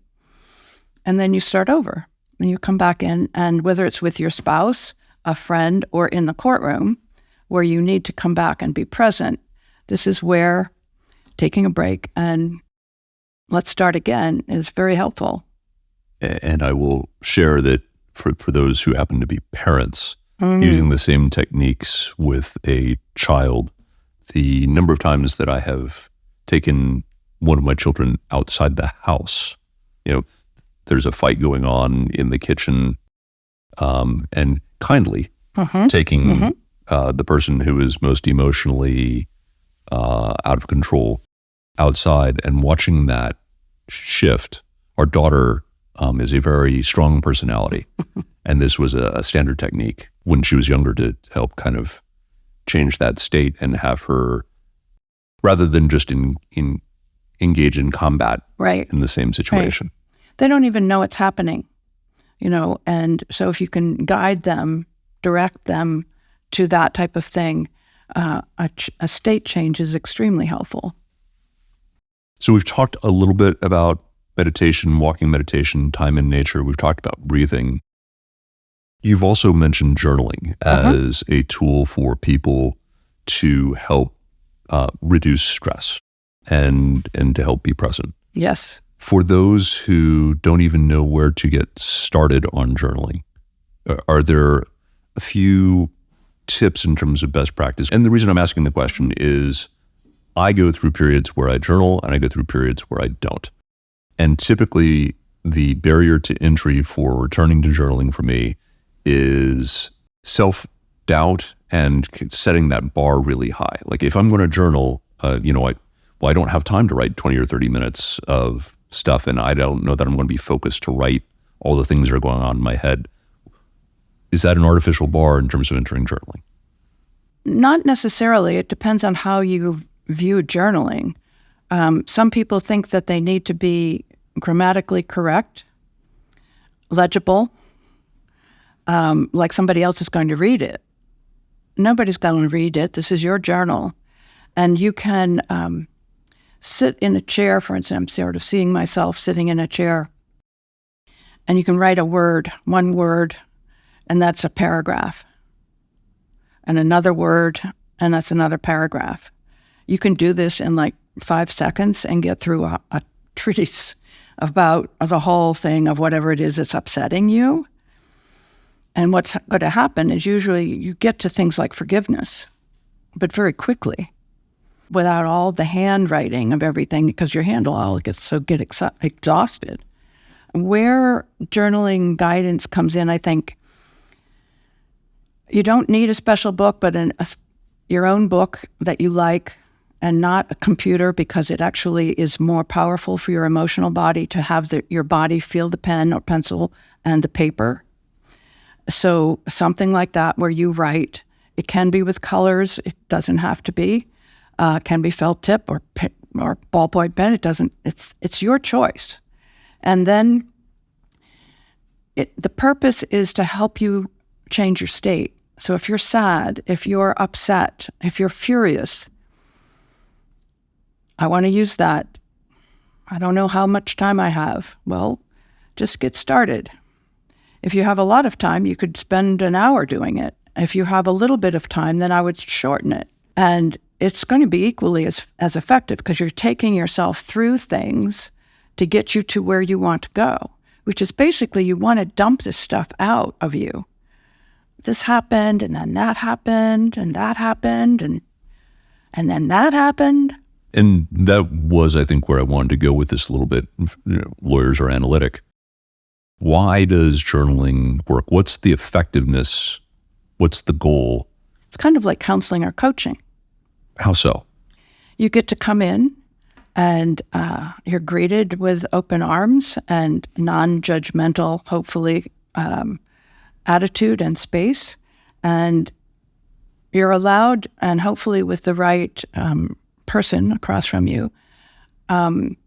And then you start over. And you come back in, and whether it's with your spouse, a friend, or in the courtroom, where you need to come back and be present, this is where taking a break and let's start again is very helpful. And I will share that for those who happen to be parents, using the same techniques with a child, the number of times that I have taken one of my children outside the house, there's a fight going on in the kitchen, and kindly taking the person who is most emotionally out of control outside and watching that shift. Our daughter is a very strong personality, and this was a standard technique when she was younger to help kind of change that state and have her, rather than just engage in combat in the same situation. Right. They don't even know it's happening, and so if you can guide them, direct them to that type of thing, a state change is extremely helpful. So we've talked a little bit about meditation, walking meditation, time in nature. We've talked about breathing. You've also mentioned journaling as a tool for people to help reduce stress and to help be present. Yes. For those who don't even know where to get started on journaling, are there a few tips in terms of best practice? And the reason I'm asking the question is I go through periods where I journal and I go through periods where I don't. And typically the barrier to entry for returning to journaling for me is self-doubt and setting that bar really high. Like if I'm going to journal, I don't have time to write 20 or 30 minutes of stuff, and I don't know that I'm going to be focused to write all the things that are going on in my head. Is that an artificial bar in terms of entering journaling? Not necessarily. It depends on how you view journaling. Some people think that they need to be grammatically correct, legible, like somebody else is going to read it. Nobody's going to read it. This is your journal. And you can sit in a chair, for instance. I'm sort of seeing myself sitting in a chair, and you can write a word, one word, and that's a paragraph. And another word, and that's another paragraph. You can do this in like 5 seconds and get through a treatise about the whole thing of whatever it is that's upsetting you. And what's going to happen is usually you get to things like forgiveness, but very quickly, without all the handwriting of everything, because your hand will all get exhausted. Where journaling guidance comes in, I think, you don't need a special book, but your own book that you like, and not a computer, because it actually is more powerful for your emotional body to have your body feel the pen or pencil and the paper. So something like that where you write. It can be with colors. It doesn't have to be. It can be felt tip or ballpoint pen. It doesn't. It's your choice. And then the purpose is to help you change your state. So if you're sad, if you're upset, if you're furious, I want to use that. I don't know how much time I have. Well, just get started. If you have a lot of time, you could spend an hour doing it. If you have a little bit of time, then I would shorten it. And it's going to be equally as effective, because you're taking yourself through things to get you to where you want to go, which is basically you want to dump this stuff out of you. This happened, and then that happened, and that happened, and then that happened. And that was, I think, where I wanted to go with this a little bit. Lawyers are analytic. Why does journaling work? What's the effectiveness? What's the goal? It's kind of like counseling or coaching. How so? You get to come in and you're greeted with open arms and non-judgmental, hopefully, attitude and space. And you're allowed, and hopefully with the right person across from you, to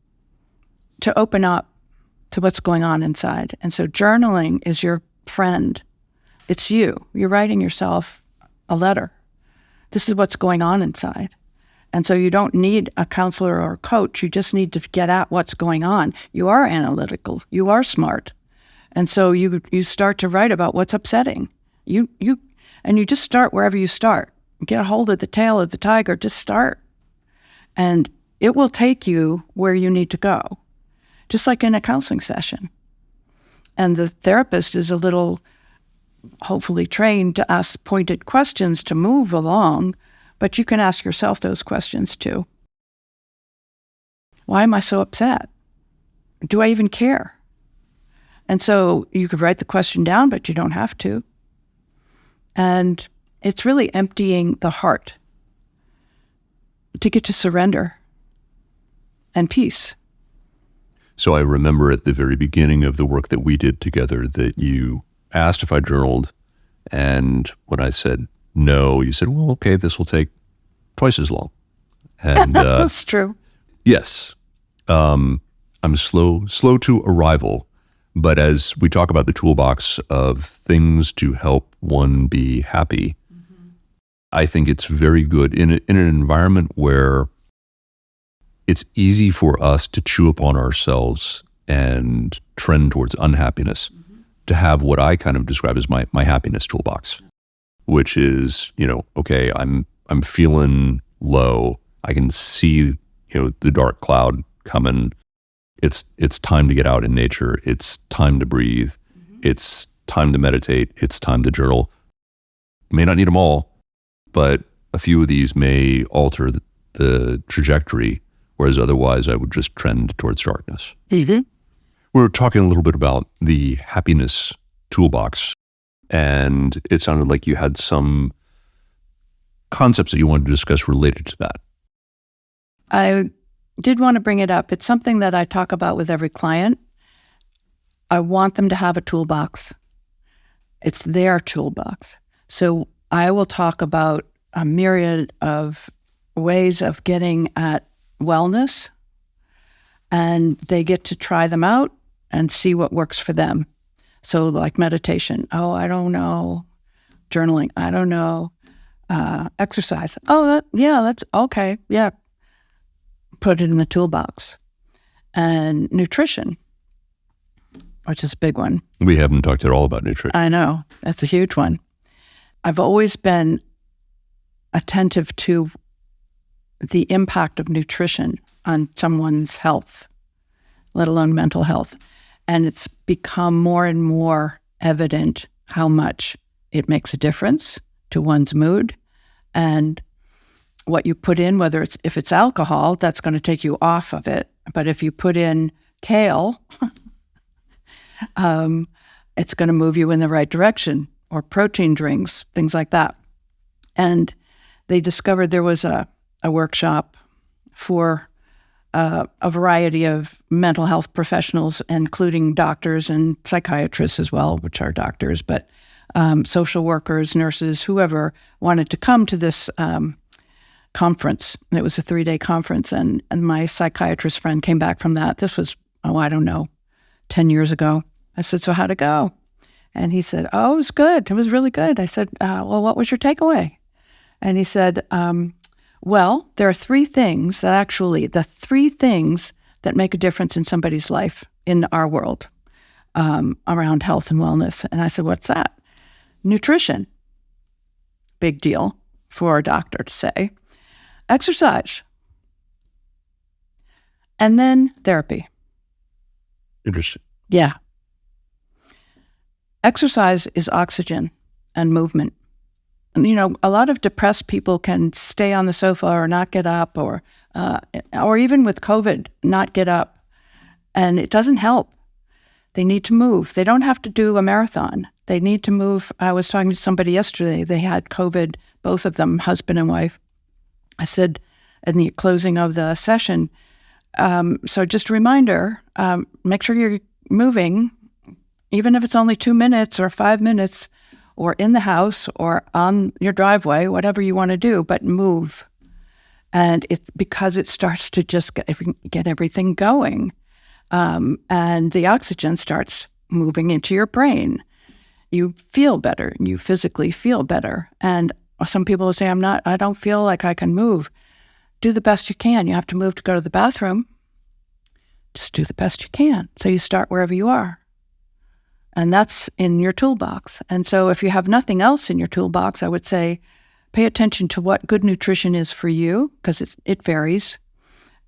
open up to what's going on inside. And so journaling is your friend. It's you. You're writing yourself a letter. This is what's going on inside. And so you don't need a counselor or a coach. You just need to get at what's going on. You are analytical. You are smart. And so you start to write about what's upsetting. You just start wherever you start. Get a hold of the tail of the tiger. Just start. And it will take you where you need to go, just like in a counseling session. And the therapist is a little, hopefully, trained to ask pointed questions to move along, but you can ask yourself those questions too. Why am I so upset? Do I even care? And so you could write the question down, but you don't have to. And it's really emptying the heart to get to surrender and peace. So I remember at the very beginning of the work that we did together that you asked if I journaled, and when I said no, you said, well, okay, this will take twice as long. And that's true. Yes. I'm slow to arrival, but as we talk about the toolbox of things to help one be happy, I think it's very good in an environment where it's easy for us to chew upon ourselves and trend towards unhappiness, to have what I kind of describe as my happiness toolbox, which is, okay, I'm feeling low. I can see, the dark cloud coming. It's time to get out in nature. It's time to breathe. It's time to meditate. It's time to journal. May not need them all, but a few of these may alter the trajectory, whereas otherwise I would just trend towards darkness. Mm-hmm. We were talking a little bit about the happiness toolbox, and it sounded like you had some concepts that you wanted to discuss related to that. I did want to bring it up. It's something that I talk about with every client. I want them to have a toolbox. It's their toolbox. So I will talk about a myriad of ways of getting at wellness, and they get to try them out and see what works for them. So like meditation. Oh, I don't know. Journaling. I don't know. Exercise. Oh, that's okay. Yeah. Put it in the toolbox. And nutrition, which is a big one. We haven't talked at all about nutrition. I know. That's a huge one. I've always been attentive to the impact of nutrition on someone's health, let alone mental health. And it's become more and more evident how much it makes a difference to one's mood. And what you put in, if it's alcohol, that's going to take you off of it. But if you put in kale, it's going to move you in the right direction, or protein drinks, things like that. And they discovered there was a workshop for a variety of mental health professionals, including doctors and psychiatrists as well, which are doctors, but social workers, nurses, whoever wanted to come to this conference. It was a 3-day conference, and my psychiatrist friend came back from that. This was, 10 years ago. I said, so how'd it go? And he said, it was good. It was really good. I said, well, what was your takeaway? And he said, well, there are three things that make a difference in somebody's life in our world around health and wellness. And I said, what's that? Nutrition. Big deal for a doctor to say. Exercise. And then therapy. Interesting. Yeah. Exercise is oxygen and movement. And, a lot of depressed people can stay on the sofa or not get up, or even with COVID, not get up. And it doesn't help. They need to move. They don't have to do a marathon. They need to move. I was talking to somebody yesterday. They had COVID, both of them, husband and wife. I said in the closing of the session, so just a reminder, make sure you're moving, even if it's only 2 minutes or 5 minutes, or in the house or on your driveway, whatever you want to do, but move. And because it starts to just get everything going. And the oxygen starts moving into your brain. You feel better. You physically feel better. And some people will say, I don't feel like I can move. Do the best you can. You have to move to go to the bathroom. Just do the best you can. So you start wherever you are. And that's in your toolbox. And so if you have nothing else in your toolbox, I would say pay attention to what good nutrition is for you, because it varies.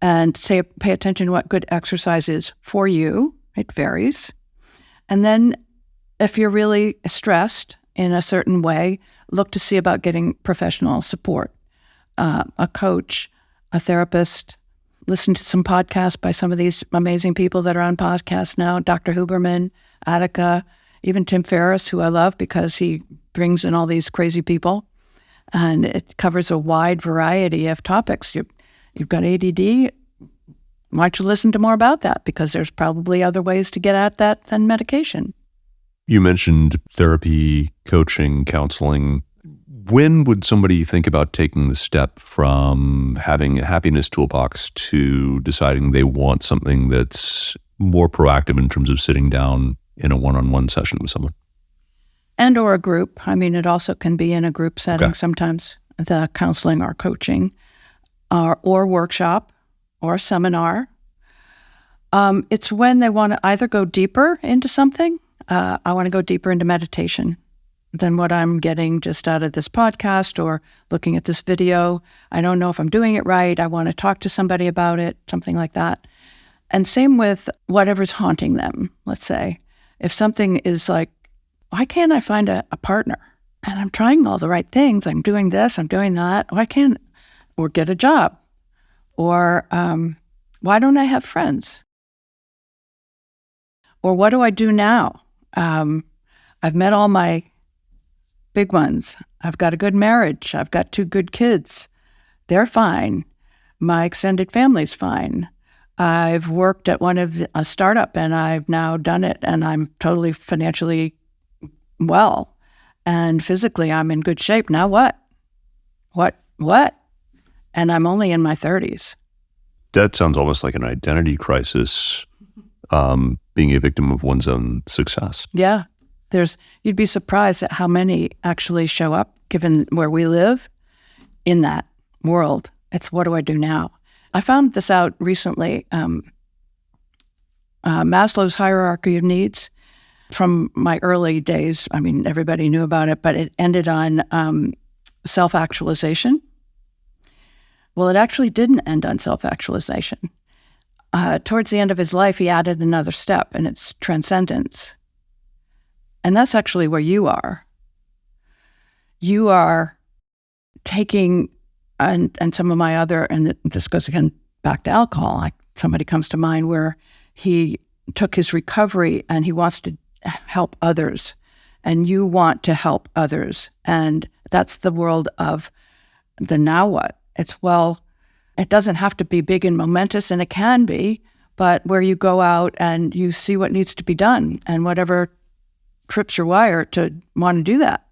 And pay attention to what good exercise is for you. It varies. And then if you're really stressed in a certain way, look to see about getting professional support, a coach, a therapist. Listen to some podcasts by some of these amazing people that are on podcasts now, Dr. Huberman, Attica, even Tim Ferriss, who I love because he brings in all these crazy people. And it covers a wide variety of topics. You've got ADD. Why don't you listen to more about that? Because there's probably other ways to get at that than medication. You mentioned therapy, coaching, counseling. When would somebody think about taking the step from having a happiness toolbox to deciding they want something that's more proactive in terms of sitting down in a one-on-one session with someone? And or a group. I mean, it also can be in a group setting sometimes, the counseling or coaching or workshop or seminar. It's when they want to either go deeper into something. I want to go deeper into meditation than what I'm getting just out of this podcast or looking at this video. I don't know if I'm doing it right. I want to talk to somebody about it, something like that. And same with whatever's haunting them, let's say. If something is like, why can't I find a partner? And I'm trying all the right things. I'm doing this, I'm doing that. Why can't, or get a job? Or why don't I have friends? Or what do I do now? I've met all my big ones. I've got a good marriage. I've got 2 good kids. They're fine. My extended family's fine. I've worked at a startup, and I've now done it, and I'm totally financially well. And physically, I'm in good shape. Now what? What? And I'm only in my 30s. That sounds almost like an identity crisis, being a victim of one's own success. Yeah. You'd be surprised at how many actually show up, given where we live, in that world. It's what do I do now? I found this out recently. Maslow's hierarchy of needs, from my early days, I mean, everybody knew about it, but it ended on self-actualization. Well, it actually didn't end on self-actualization. Towards the end of his life, he added another step, and it's transcendence. And that's actually where you are. You are taking, and some of my other, and this goes again back to alcohol, like somebody comes to mind where he took his recovery and he wants to help others, and you want to help others. And that's the world of the now what. It's, well, it doesn't have to be big and momentous, and it can be, but where you go out and you see what needs to be done, and whatever trips your wire to want to do that.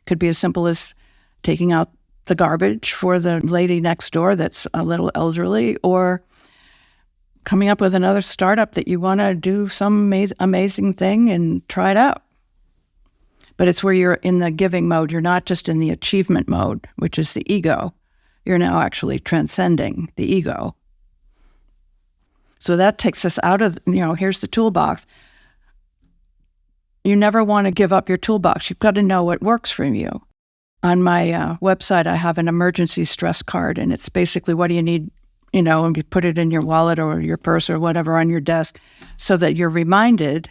Could be as simple as taking out the garbage for the lady next door that's a little elderly, or coming up with another startup that you want to do some amazing thing and try it out. But it's where you're in the giving mode. You're not just in the achievement mode, which is the ego. You're now actually transcending the ego. So that takes us out of, here's the toolbox. You never want to give up your toolbox. You've got to know what works for you. On my website, I have an emergency stress card, and it's basically what do you need, and you put it in your wallet or your purse or whatever on your desk so that you're reminded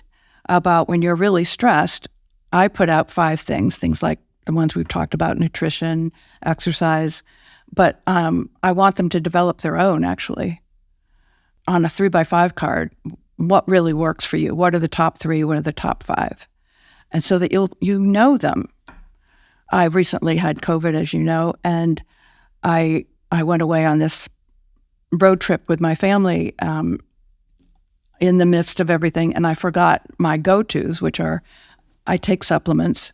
about when you're really stressed. I put out 5 things like the ones we've talked about, nutrition, exercise, but I want them to develop their own, actually. On a 3x5 card, what really works for you? What are the top 3? What are the top 5? And so that you know them. I recently had COVID, as you know, and I went away on this road trip with my family in the midst of everything, and I forgot my go-tos, which are I take supplements,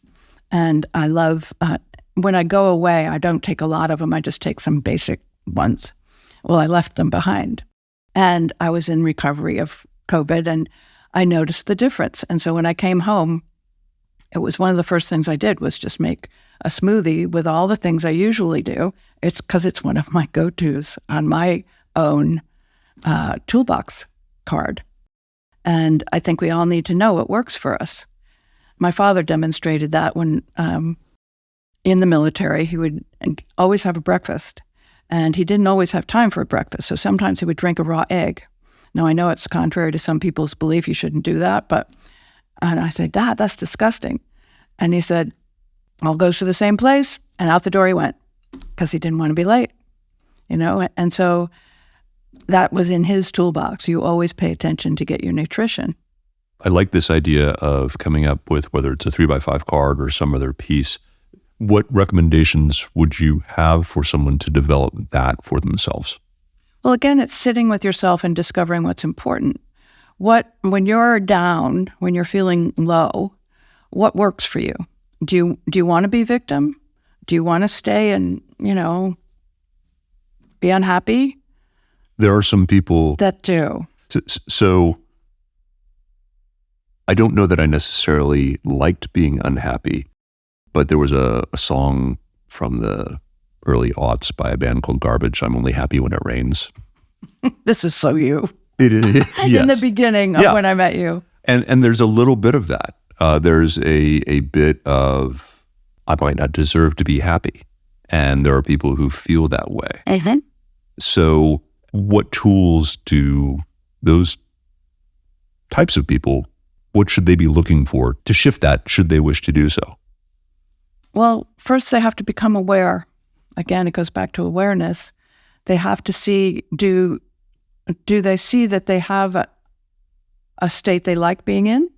and I love, when I go away, I don't take a lot of them. I just take some basic ones. Well, I left them behind. And I was in recovery of COVID, and I noticed the difference. And so when I came home, it was one of the first things I did was just make a smoothie with all the things I usually do. It's because it's one of my go-tos on my own toolbox card. And I think we all need to know what works for us. My father demonstrated that when in the military, he would always have a breakfast. And he didn't always have time for a breakfast. So sometimes he would drink a raw egg. Now, I know it's contrary to some people's belief you shouldn't do that, and I said, Dad, that's disgusting. And he said, I'll go to the same place. And out the door he went because he didn't want to be late, And so that was in his toolbox. You always pay attention to get your nutrition. I like this idea of coming up with, whether it's a 3x5 card or some other piece, what recommendations would you have for someone to develop that for themselves? Well, again, it's sitting with yourself and discovering what's important. When you're down, when you're feeling low, what works for you? Do you want to be victim? Do you want to stay and, be unhappy? There are some people that do. So I don't know that I necessarily liked being unhappy, but there was a song from the early aughts by a band called Garbage, I'm Only Happy When It Rains. This is so you. It is, yes. In the beginning of when I met you. And there's a little bit of that. There's a bit of, I might not deserve to be happy. And there are people who feel that way. Mm-hmm. So what tools do those types of people, what should they be looking for to shift that, should they wish to do so? Well, first they have to become aware. Again, it goes back to awareness. They have to see, do they see that they have a state they like being in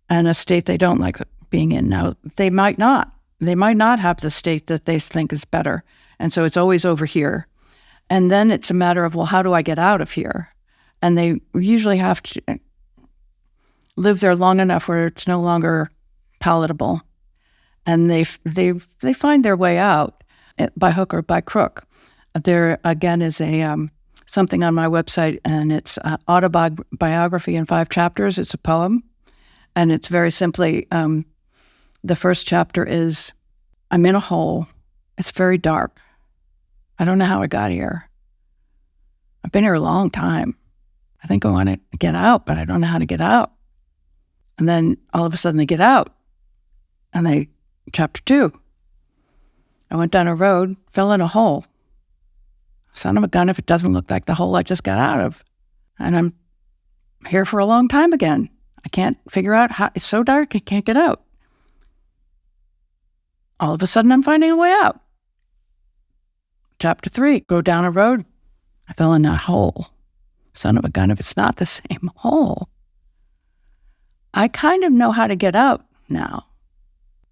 and a state they don't like being in? Now, they might not. They might not have the state that they think is better. And so it's always over here. And then it's a matter of, well, how do I get out of here? And they usually have to live there long enough where it's no longer palatable. And they find their way out by hook or by crook. There, again, is a something on my website, and it's autobiography in 5 chapters. It's a poem. And it's very simply, the first chapter is, I'm in a hole. It's very dark. I don't know how I got here. I've been here a long time. I think I want to get out, but I don't know how to get out. And then all of a sudden they get out. And chapter 2, I went down a road, fell in a hole. Son of a gun if it doesn't look like the hole I just got out of. And I'm here for a long time again. I can't figure out how, it's so dark I can't get out. All of a sudden I'm finding a way out. Chapter 3, go down a road. I fell in that hole. Son of a gun if it's not the same hole. I kind of know how to get out now.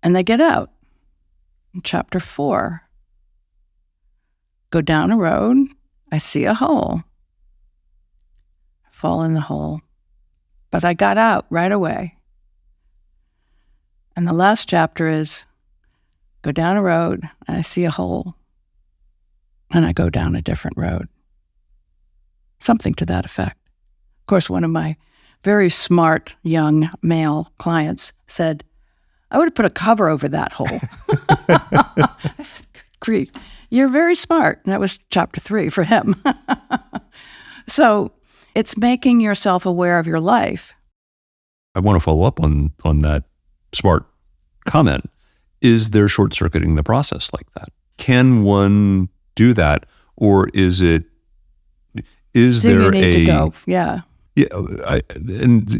And they get out. In chapter 4, go down a road. I see a hole. I fall in the hole. But I got out right away. And the last chapter is, go down a road, and I see a hole. And I go down a different road. Something to that effect. Of course, one of my very smart young male clients said, I would have put a cover over that hole. I said, Great, you're very smart. And that was chapter 3 for him. So it's making yourself aware of your life. I want to follow up on that smart comment. Is there short-circuiting the process like that? Can one do that? Or is there you need to go. Yeah. Yeah.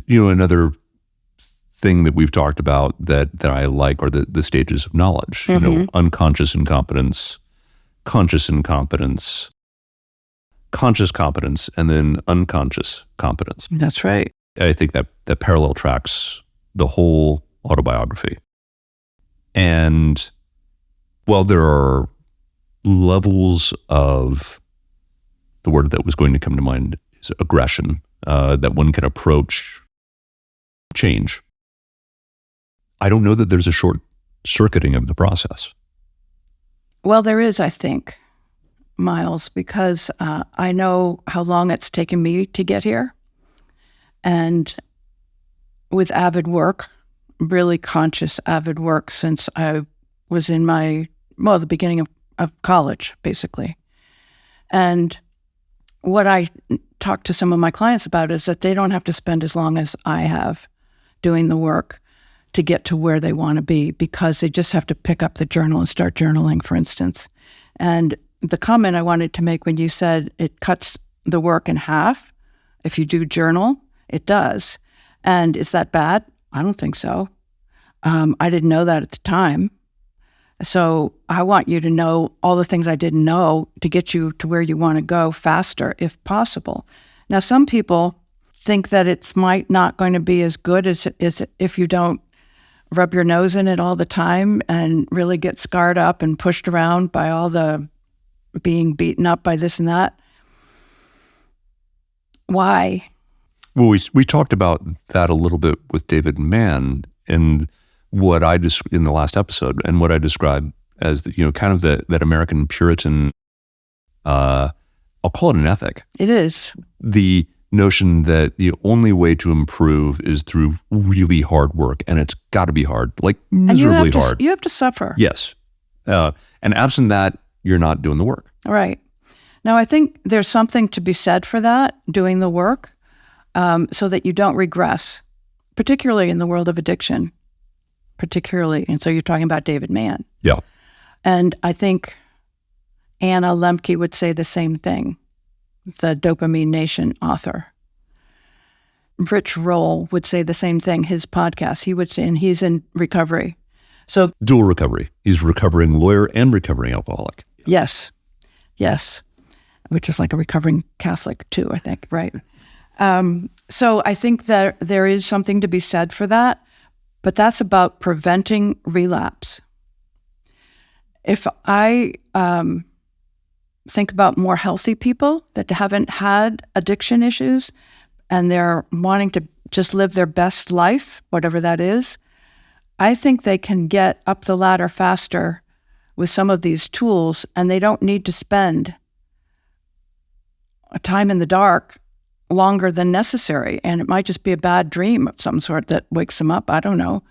Another thing that we've talked about that I like are the stages of knowledge. Mm-hmm. Unconscious incompetence, conscious incompetence, conscious competence, and then unconscious competence. That's right. I think that parallel tracks the whole autobiography. And while there are levels of, the word that was going to come to mind is aggression, that one can approach change, I don't know that there's a short circuiting of the process. Well, there is, I think, Miles, because I know how long it's taken me to get here. And with avid work, really conscious avid work since I was in the beginning of college, basically. And what I talk to some of my clients about is that they don't have to spend as long as I have doing the work to get to where they want to be, because they just have to pick up the journal and start journaling, for instance. And the comment I wanted to make when you said it cuts the work in half, if you do journal, it does. And is that bad? I don't think so. I didn't know that at the time. So I want you to know all the things I didn't know to get you to where you want to go faster, if possible. Now, some people think that it's might not going to be as good as if you don't rub your nose in it all the time and really get scarred up and pushed around by all the being beaten up by this and that. Why? Well, we talked about that a little bit with David Mann in what I in the last episode, and what I described as kind of that American Puritan. I'll call it an ethic. It is the notion that the only way to improve is through really hard work, and it's got to be hard, like miserably hard. You have to suffer. Yes, and absent that, you're not doing the work. Right. Now, I think there's something to be said for that, doing the work, so that you don't regress, particularly in the world of addiction. And so you're talking about David Mann. Yeah. And I think Anna Lemke would say the same thing, the Dopamine Nation author. Rich Roll would say the same thing, his podcast. He would say, and he's in recovery. So dual recovery. He's a recovering lawyer and recovering alcoholic. yes, which is like a recovering Catholic too, I think, right? So I think that there is something to be said for that, but that's about preventing relapse. If I think about more healthy people that haven't had addiction issues and they're wanting to just live their best life, whatever that is, I think they can get up the ladder faster with some of these tools, and they don't need to spend a time in the dark longer than necessary. And it might just be a bad dream of some sort that wakes them up. I don't know.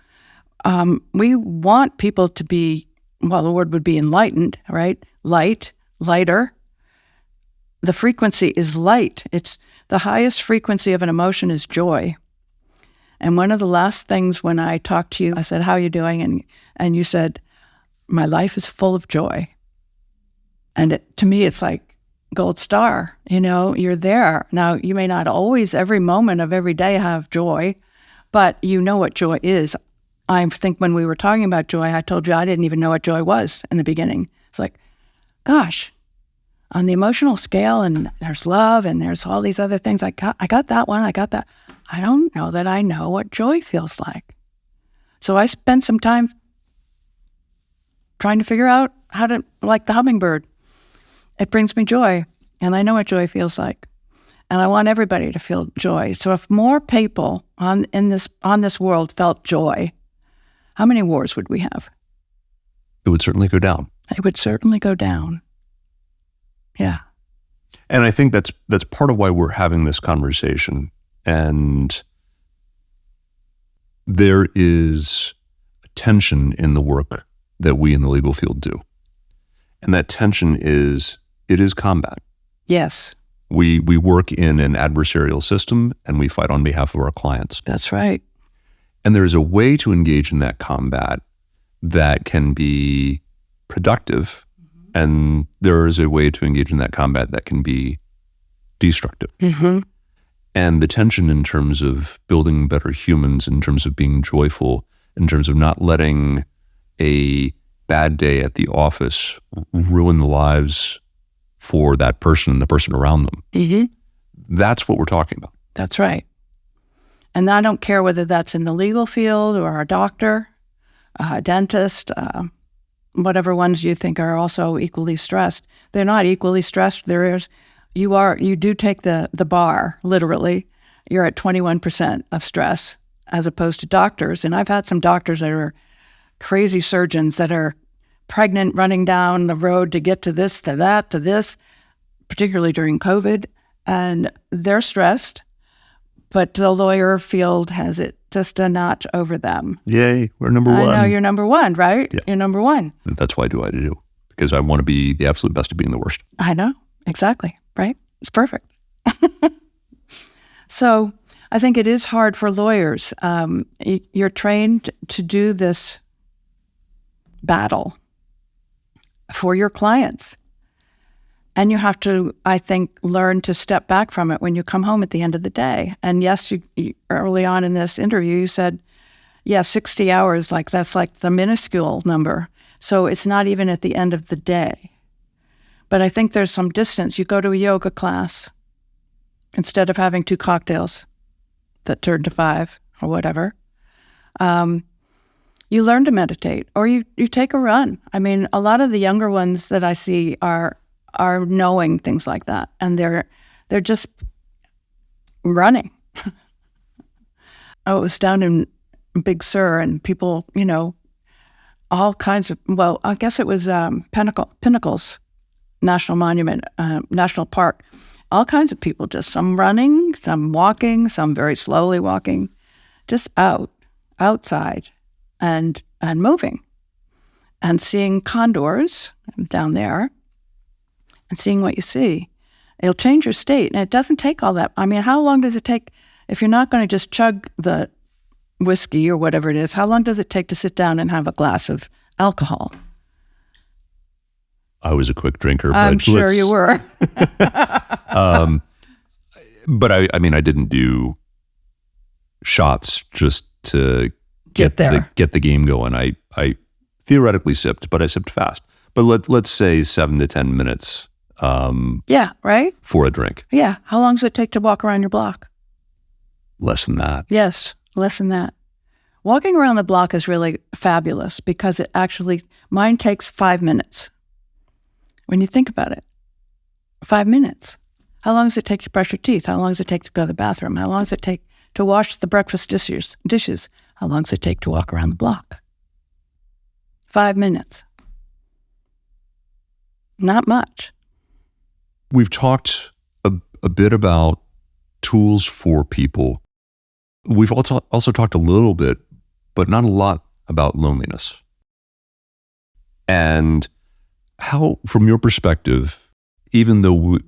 We want people to be, well, the word would be enlightened, right? Lighter. The frequency is light. It's the highest frequency of an emotion is joy. And one of the last things when I talked to you, I said, how are you doing? And you said, my life is full of joy. And to me, it's like gold star. You're there. Now, you may not always, every moment of every day have joy, but you know what joy is. I think when we were talking about joy, I told you I didn't even know what joy was in the beginning. It's like, gosh, on the emotional scale, and there's love, and there's all these other things. I got that one. I got that. I don't know that I know what joy feels like. So I spent some time trying to figure out how to, like the hummingbird. It brings me joy, and I know what joy feels like. And I want everybody to feel joy. So if more people on this world felt joy, how many wars would we have? It would certainly go down. It would certainly go down. Yeah. And I think that's part of why we're having this conversation. And there is a tension in the work that we in the legal field do. And that tension is combat. Yes. We work in an adversarial system, and we fight on behalf of our clients. That's right. And there's a way to engage in that combat that can be productive, and there is a way to engage in that combat that can be destructive. Mm-hmm. And the tension in terms of building better humans, in terms of being joyful, in terms of not letting a bad day at the office ruin the lives for that person and the person around them. Mm-hmm. That's what we're talking about. That's right. And I don't care whether that's in the legal field or a doctor, a dentist, whatever ones you think are also equally stressed. They're not equally stressed. You do take the bar, literally. You're at 21% of stress as opposed to doctors. And I've had some doctors that are crazy surgeons that are pregnant, running down the road to get to this, to that, to this, particularly during COVID. And they're stressed, but the lawyer field has it just a notch over them. Yay, we're number one. I know, you're number one, right? Yeah. You're number one. That's why I do what I do, because I want to be the absolute best at being the worst. I know, exactly, right? It's perfect. So I think it is hard for lawyers. You're trained to do this battle for your clients. And you have to, I think, learn to step back from it when you come home at the end of the day. And yes, you early on in this interview, you said, 60 hours, that's like the minuscule number. So it's not even at the end of the day. But I think there's some distance. You go to a yoga class instead of having 2 cocktails that turn to 5 or whatever. You learn to meditate, or you take a run. I mean, a lot of the younger ones that I see are knowing things like that, and they're just running. I was down in Big Sur, and people, all kinds of, well, I guess it was Pinnacles National Monument, National Park. All kinds of people, just some running, some walking, some very slowly walking, just outside and moving, and seeing condors down there and seeing what you see. It'll change your state, and it doesn't take all that. I mean, how long does it take, if you're not going to just chug the whiskey or whatever it is, how long does it take to sit down and have a glass of alcohol? I was a quick drinker. I'm sure you were. But I didn't do shots just to get there, get the game going. I theoretically sipped, but I sipped fast. But let's say 7 to 10 minutes. Yeah, right? For a drink. Yeah. How long does it take to walk around your block? Less than that. Yes, less than that. Walking around the block is really fabulous because mine takes 5 minutes. When you think about it, 5 minutes. How long does it take to brush your teeth? How long does it take to go to the bathroom? How long does it take to wash the breakfast dishes? How long does it take to walk around the block? 5 minutes. Not much. We've talked a bit about tools for people. We've also talked a little bit, but not a lot, about loneliness. And how, from your perspective, even though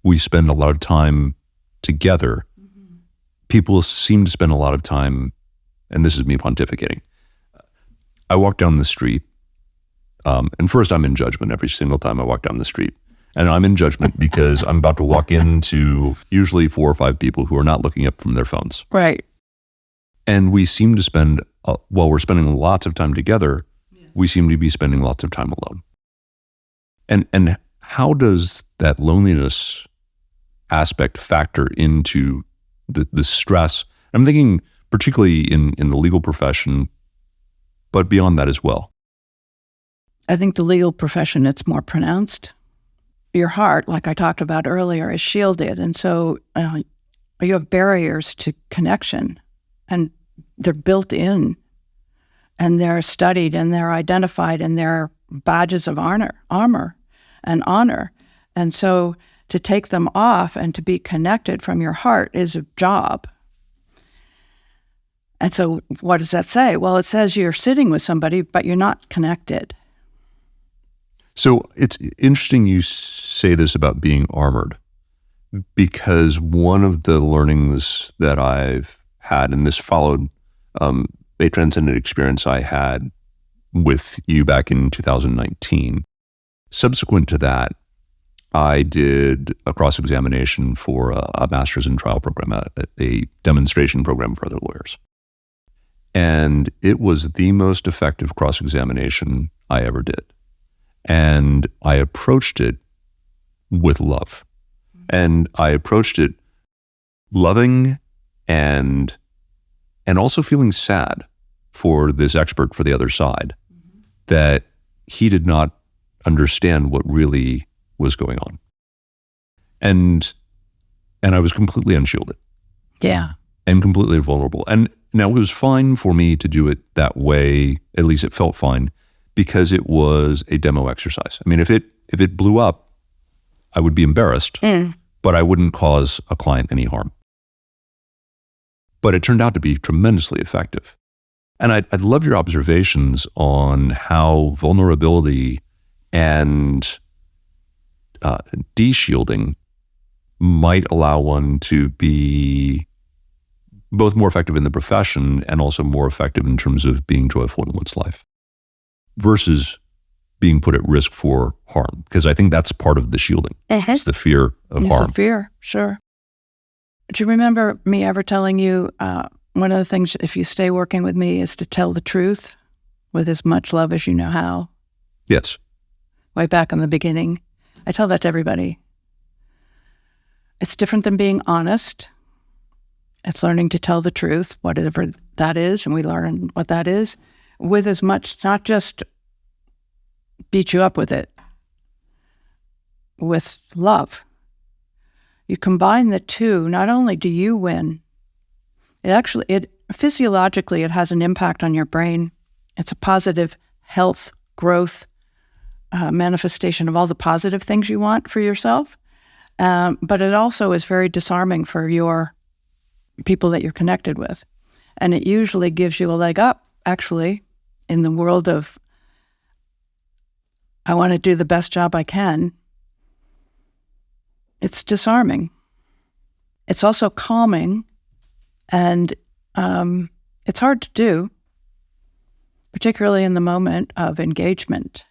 we spend a lot of time together, people seem to spend a lot of time, and this is me pontificating. I walk down the street, and first I'm in judgment every single time I walk down the street. And I'm in judgment because I'm about to walk into usually 4 or 5 people who are not looking up from their phones. Right. And we seem to spend, while we're spending lots of time together, we seem to be spending lots of time alone. And how does that loneliness aspect factor into the stress? I'm thinking particularly in the legal profession, but beyond that as well. I think the legal profession, it's more pronounced. Your heart, like I talked about earlier, is shielded. And so you have barriers to connection, and they're built in, and they're studied, and they're identified, and they're badges of armor and honor. And so to take them off and to be connected from your heart is a job. And so what does that say? Well, it says you're sitting with somebody, but you're not connected. So it's interesting you say this about being armored, because one of the learnings that I've had, and this followed a transcendent experience I had with you back in 2019. Subsequent to that, I did a cross-examination for a master's in trial program, a demonstration program for other lawyers. And it was the most effective cross-examination I ever did. And I approached it with love. And I approached it loving and also feeling sad for this expert for the other side, that he did not understand what really was going on. And I was completely unshielded. Yeah. And completely vulnerable. And now it was fine for me to do it that way, at least it felt fine, because it was a demo exercise. I mean, if it blew up, I would be embarrassed, but I wouldn't cause a client any harm. But it turned out to be tremendously effective. And I'd love your observations on how vulnerability and de-shielding might allow one to be both more effective in the profession and also more effective in terms of being joyful in one's life, versus being put at risk for harm. Because I think that's part of the shielding. It's the fear of harm. It's the fear, sure. Do you remember me ever telling you one of the things, if you stay working with me, is to tell the truth with as much love as you know how? Yes. Way back in the beginning. I tell that to everybody. It's different than being honest. It's learning to tell the truth, whatever that is, and we learn what that is, with as much, not just beat you up with it, with love. You combine the two, not only do you win, physiologically, it has an impact on your brain. It's a positive health, growth, manifestation of all the positive things you want for yourself. But it also is very disarming for your people that you're connected with. And it usually gives you a leg up, actually, in the world of, I want to do the best job I can. It's disarming. It's also calming, and it's hard to do, particularly in the moment of engagement.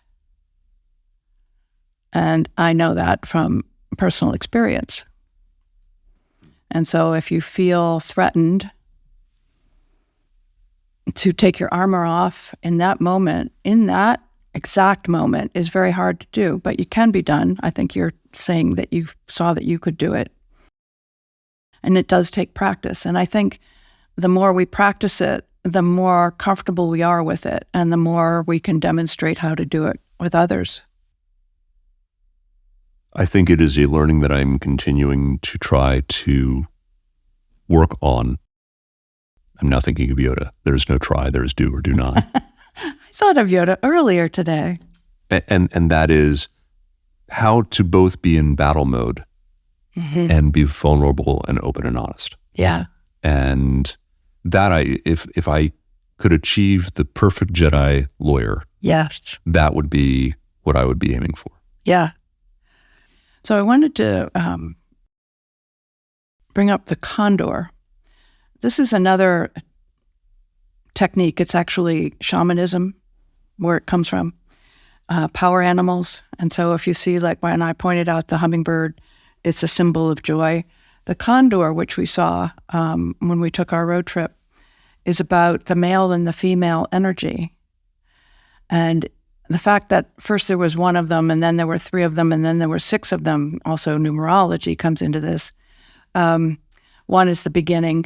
And I know that from personal experience. And so if you feel threatened, to take your armor off in that moment, in that exact moment, is very hard to do, but it can be done. I think you're saying that you saw that you could do it. And it does take practice. And I think the more we practice it, the more comfortable we are with it, and the more we can demonstrate how to do it with others. I think it is a learning that I'm continuing to try to work on. I'm now thinking of Yoda. There is no try, there is do or do not. I thought of Yoda earlier today. And that is how to both be in battle mode and be vulnerable and open and honest. Yeah. And that if I could achieve the perfect Jedi lawyer, yes, that would be what I would be aiming for. Yeah. So I wanted to bring up the condor. This is another technique. It's actually shamanism, where it comes from, power animals. And so if you see, like when I pointed out the hummingbird, it's a symbol of joy. The condor, which we saw when we took our road trip, is about the male and the female energy. And the fact that first there was one of them, and then there were three of them, and then there were six of them, also numerology comes into this. One is the beginning,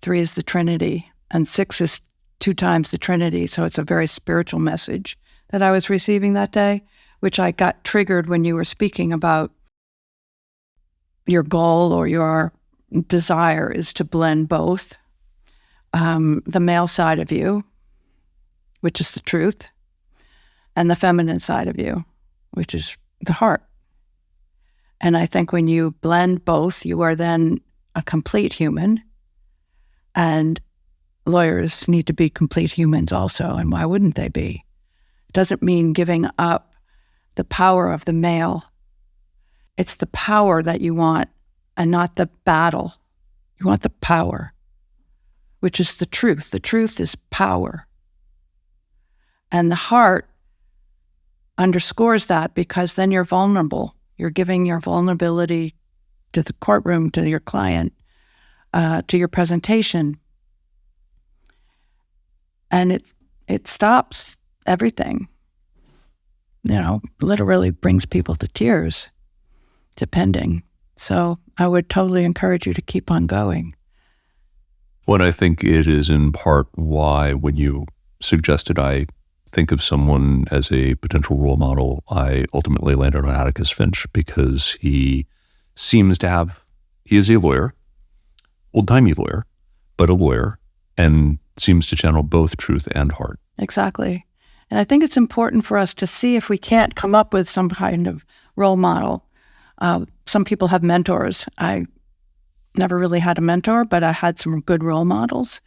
three is the Trinity, and six is 2 times the Trinity. So it's a very spiritual message that I was receiving that day, which I got triggered when you were speaking about your goal or your desire is to blend both. The male side of you, which is the truth, and the feminine side of you, which is the heart. And I think when you blend both, you are then a complete human. And lawyers need to be complete humans also, and why wouldn't they be? It doesn't mean giving up the power of the male. It's the power that you want and not the battle. You want the power, which is the truth. The truth is power. And the heart underscores that, because then you're vulnerable. You're giving your vulnerability to the courtroom, to your client, to your presentation. And it stops everything. Literally brings people to tears, depending. So I would totally encourage you to keep on going. Well, I think it is in part why when you suggested I think of someone as a potential role model, I ultimately landed on Atticus Finch, because he seems to have, he is a lawyer, old-timey lawyer, but a lawyer, and seems to channel both truth and heart. Exactly. And I think it's important for us to see if we can't come up with some kind of role model. Some people have mentors. I never really had a mentor, but I had some good role models.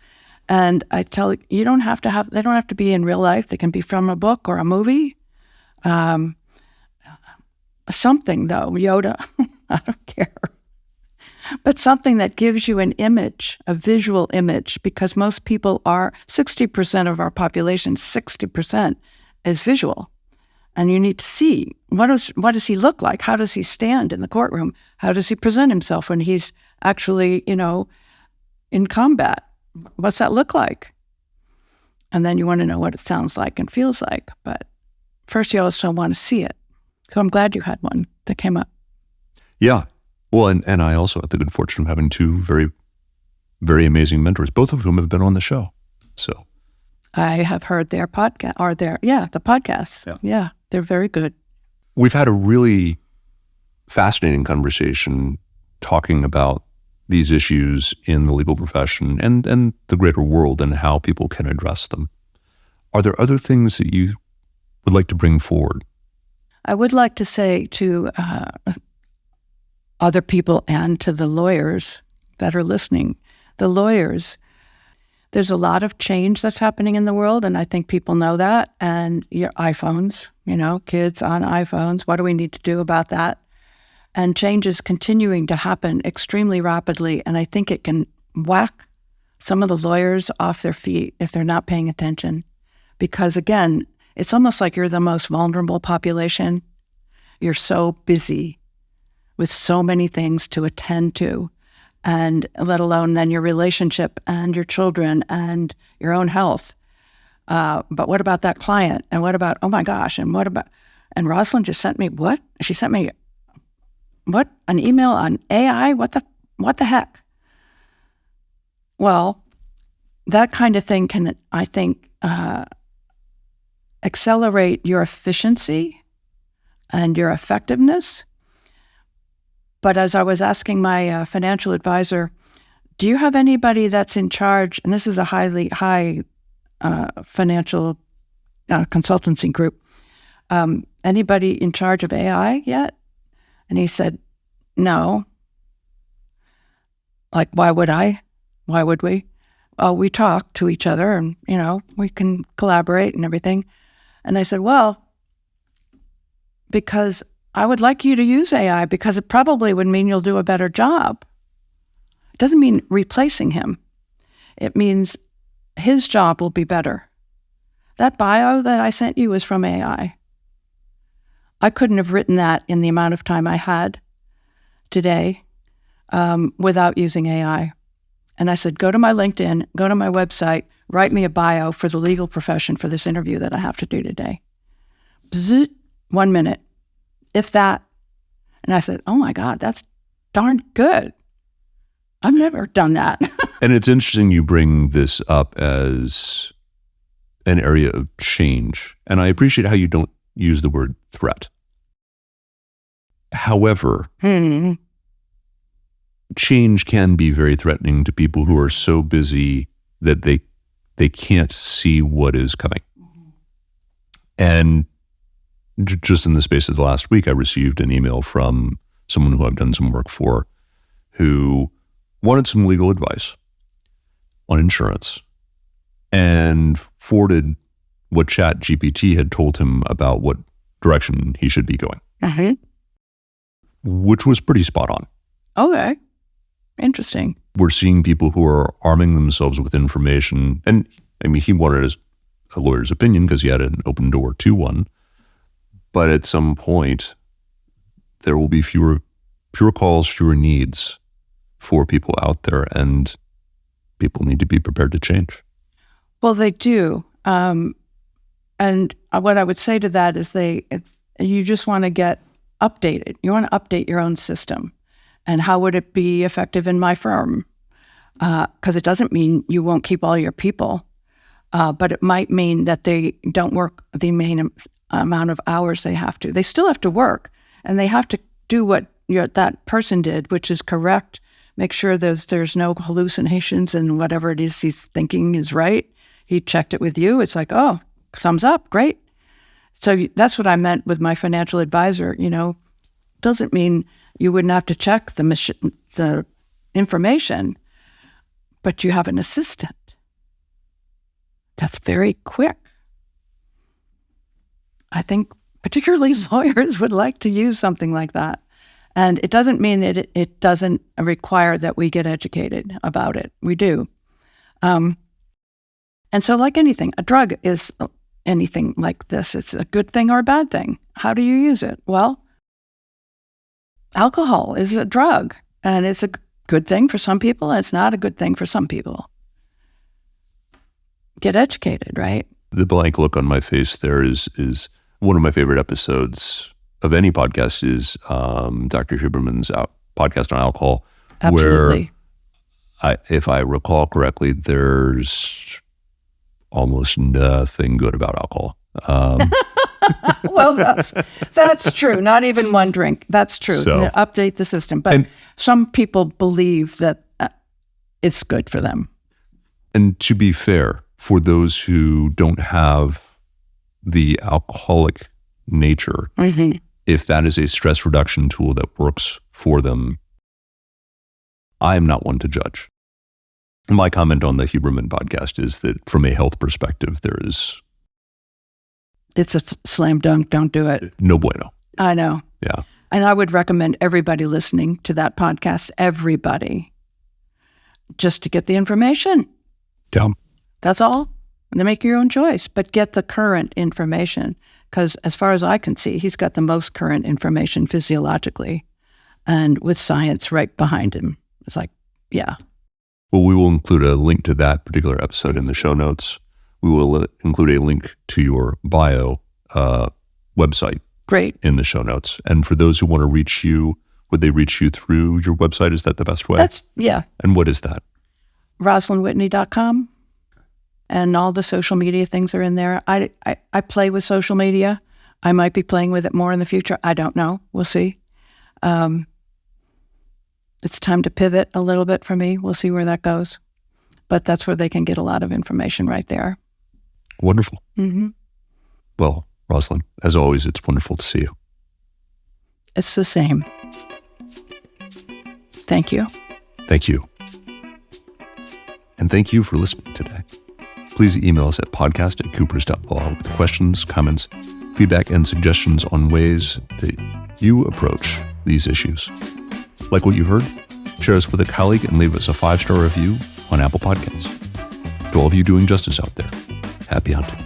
And I tell you, they don't have to be in real life. They can be from a book or a movie. Something though, Yoda, I don't care. But something that gives you an image, a visual image, because most people are, 60% of our population, 60% is visual. And you need to see, what does he look like? How does he stand in the courtroom? How does he present himself when he's actually, in combat? What's that look like? And then you want to know what it sounds like and feels like. But first you also want to see it. So I'm glad you had one that came up. Yeah. Well, and I also had the good fortune of having 2 very, very amazing mentors, both of whom have been on the show. So I have heard their podcast, the podcasts. Yeah, they're very good. We've had a really fascinating conversation talking about these issues in the legal profession and the greater world and how people can address them. Are there other things that you would like to bring forward? I would like to say to other people and to the lawyers that are listening, the lawyers, there's a lot of change that's happening in the world, and I think people know that. And your iPhones, kids on iPhones, what do we need to do about that? And change is continuing to happen extremely rapidly, and I think it can whack some of the lawyers off their feet if they're not paying attention. Because again, it's almost like you're the most vulnerable population. You're so busy with so many things to attend to and let alone then your relationship and your children and your own health. But what about that client? And what about, oh my gosh, and what about, and Roslyn just sent me, what? She sent me, what? An email on AI? What the heck? Well, that kind of thing can, I think, accelerate your efficiency and your effectiveness. But as I was asking my financial advisor, do you have anybody that's in charge, and this is a high financial consultancy group, anybody in charge of AI yet? And he said, no. Like, why would I? Why would we? Oh, we talk to each other and, we can collaborate and everything. And I said, well, because I would like you to use AI because it probably would mean you'll do a better job. It doesn't mean replacing him. It means his job will be better. That bio that I sent you is from AI. I couldn't have written that in the amount of time I had today without using AI. And I said, go to my LinkedIn, go to my website, write me a bio for the legal profession for this interview that I have to do today. Bzz, 1 minute, if that. And I said, oh my God, that's darn good. I've never done that. And it's interesting you bring this up as an area of change. And I appreciate how you don't use the word threat. However, change can be very threatening to people who are so busy that they can't see what is coming. And just in the space of the last week, I received an email from someone who I've done some work for who wanted some legal advice on insurance and forwarded what ChatGPT had told him about what direction he should be going, which was pretty spot on. Okay. Interesting. We're seeing people who are arming themselves with information. And I mean, he wanted a lawyer's opinion because he had an open door to one. But at some point, there will be fewer calls, fewer needs for people out there. And people need to be prepared to change. Well, they do. And what I would say to that is you just want to get updated. You want to update your own system. And how would it be effective in my firm? Because it doesn't mean you won't keep all your people, but it might mean that they don't work the main amount of hours they have to. They still have to work, and they have to do what that person did, which is correct. Make sure there's no hallucinations and whatever it is he's thinking is right. He checked it with you. It's like, oh, thumbs up, great. So that's what I meant with my financial advisor. Doesn't mean you wouldn't have to check the information, but you have an assistant. That's very quick. I think particularly lawyers would like to use something like that. And it doesn't mean it doesn't require that we get educated about it. We do. And so like anything, a drug is anything like this. It's a good thing or a bad thing. How do you use it? Well, alcohol is a drug, and it's a good thing for some people, and it's not a good thing for some people. Get educated, right? The blank look on my face there is one of my favorite episodes of any podcast is Dr. Huberman's podcast on alcohol. Absolutely. Where, if I recall correctly, there's almost nothing good about alcohol. Well, that's true. Not even one drink. That's true. So, update the system. But some people believe that it's good for them. And to be fair, for those who don't have the alcoholic nature, if that is a stress reduction tool that works for them, I am not one to judge. My comment on the Huberman podcast is that from a health perspective, it's a slam dunk. Don't do it. No bueno. I know. Yeah. And I would recommend everybody listening to that podcast, everybody, just to get the information. Yeah. That's all. And make your own choice, but get the current information. Because as far as I can see, he's got the most current information physiologically and with science right behind him. It's like, Yeah. Well, we will include a link to that particular episode in the show notes. We will include a link to your bio website. Great. In the show notes. And for those who want to reach you, would they reach you through your website? Is that the best way? Yeah. And what is that? RoslynWhitney.com. And all the social media things are in there. I play with social media. I might be playing with it more in the future. I don't know. We'll see. It's time to pivot a little bit for me. We'll see where that goes. But that's where they can get a lot of information right there. Wonderful. Mm-hmm. Well, Roslyn, as always, it's wonderful to see you. It's the same. Thank you. Thank you. And thank you for listening today. Please email us at podcast@coopers.law with questions, comments, feedback, and suggestions on ways that you approach these issues. Like what you heard? Share us with a colleague and leave us a 5-star review on Apple Podcasts. To all of you doing justice out there, happy hunting.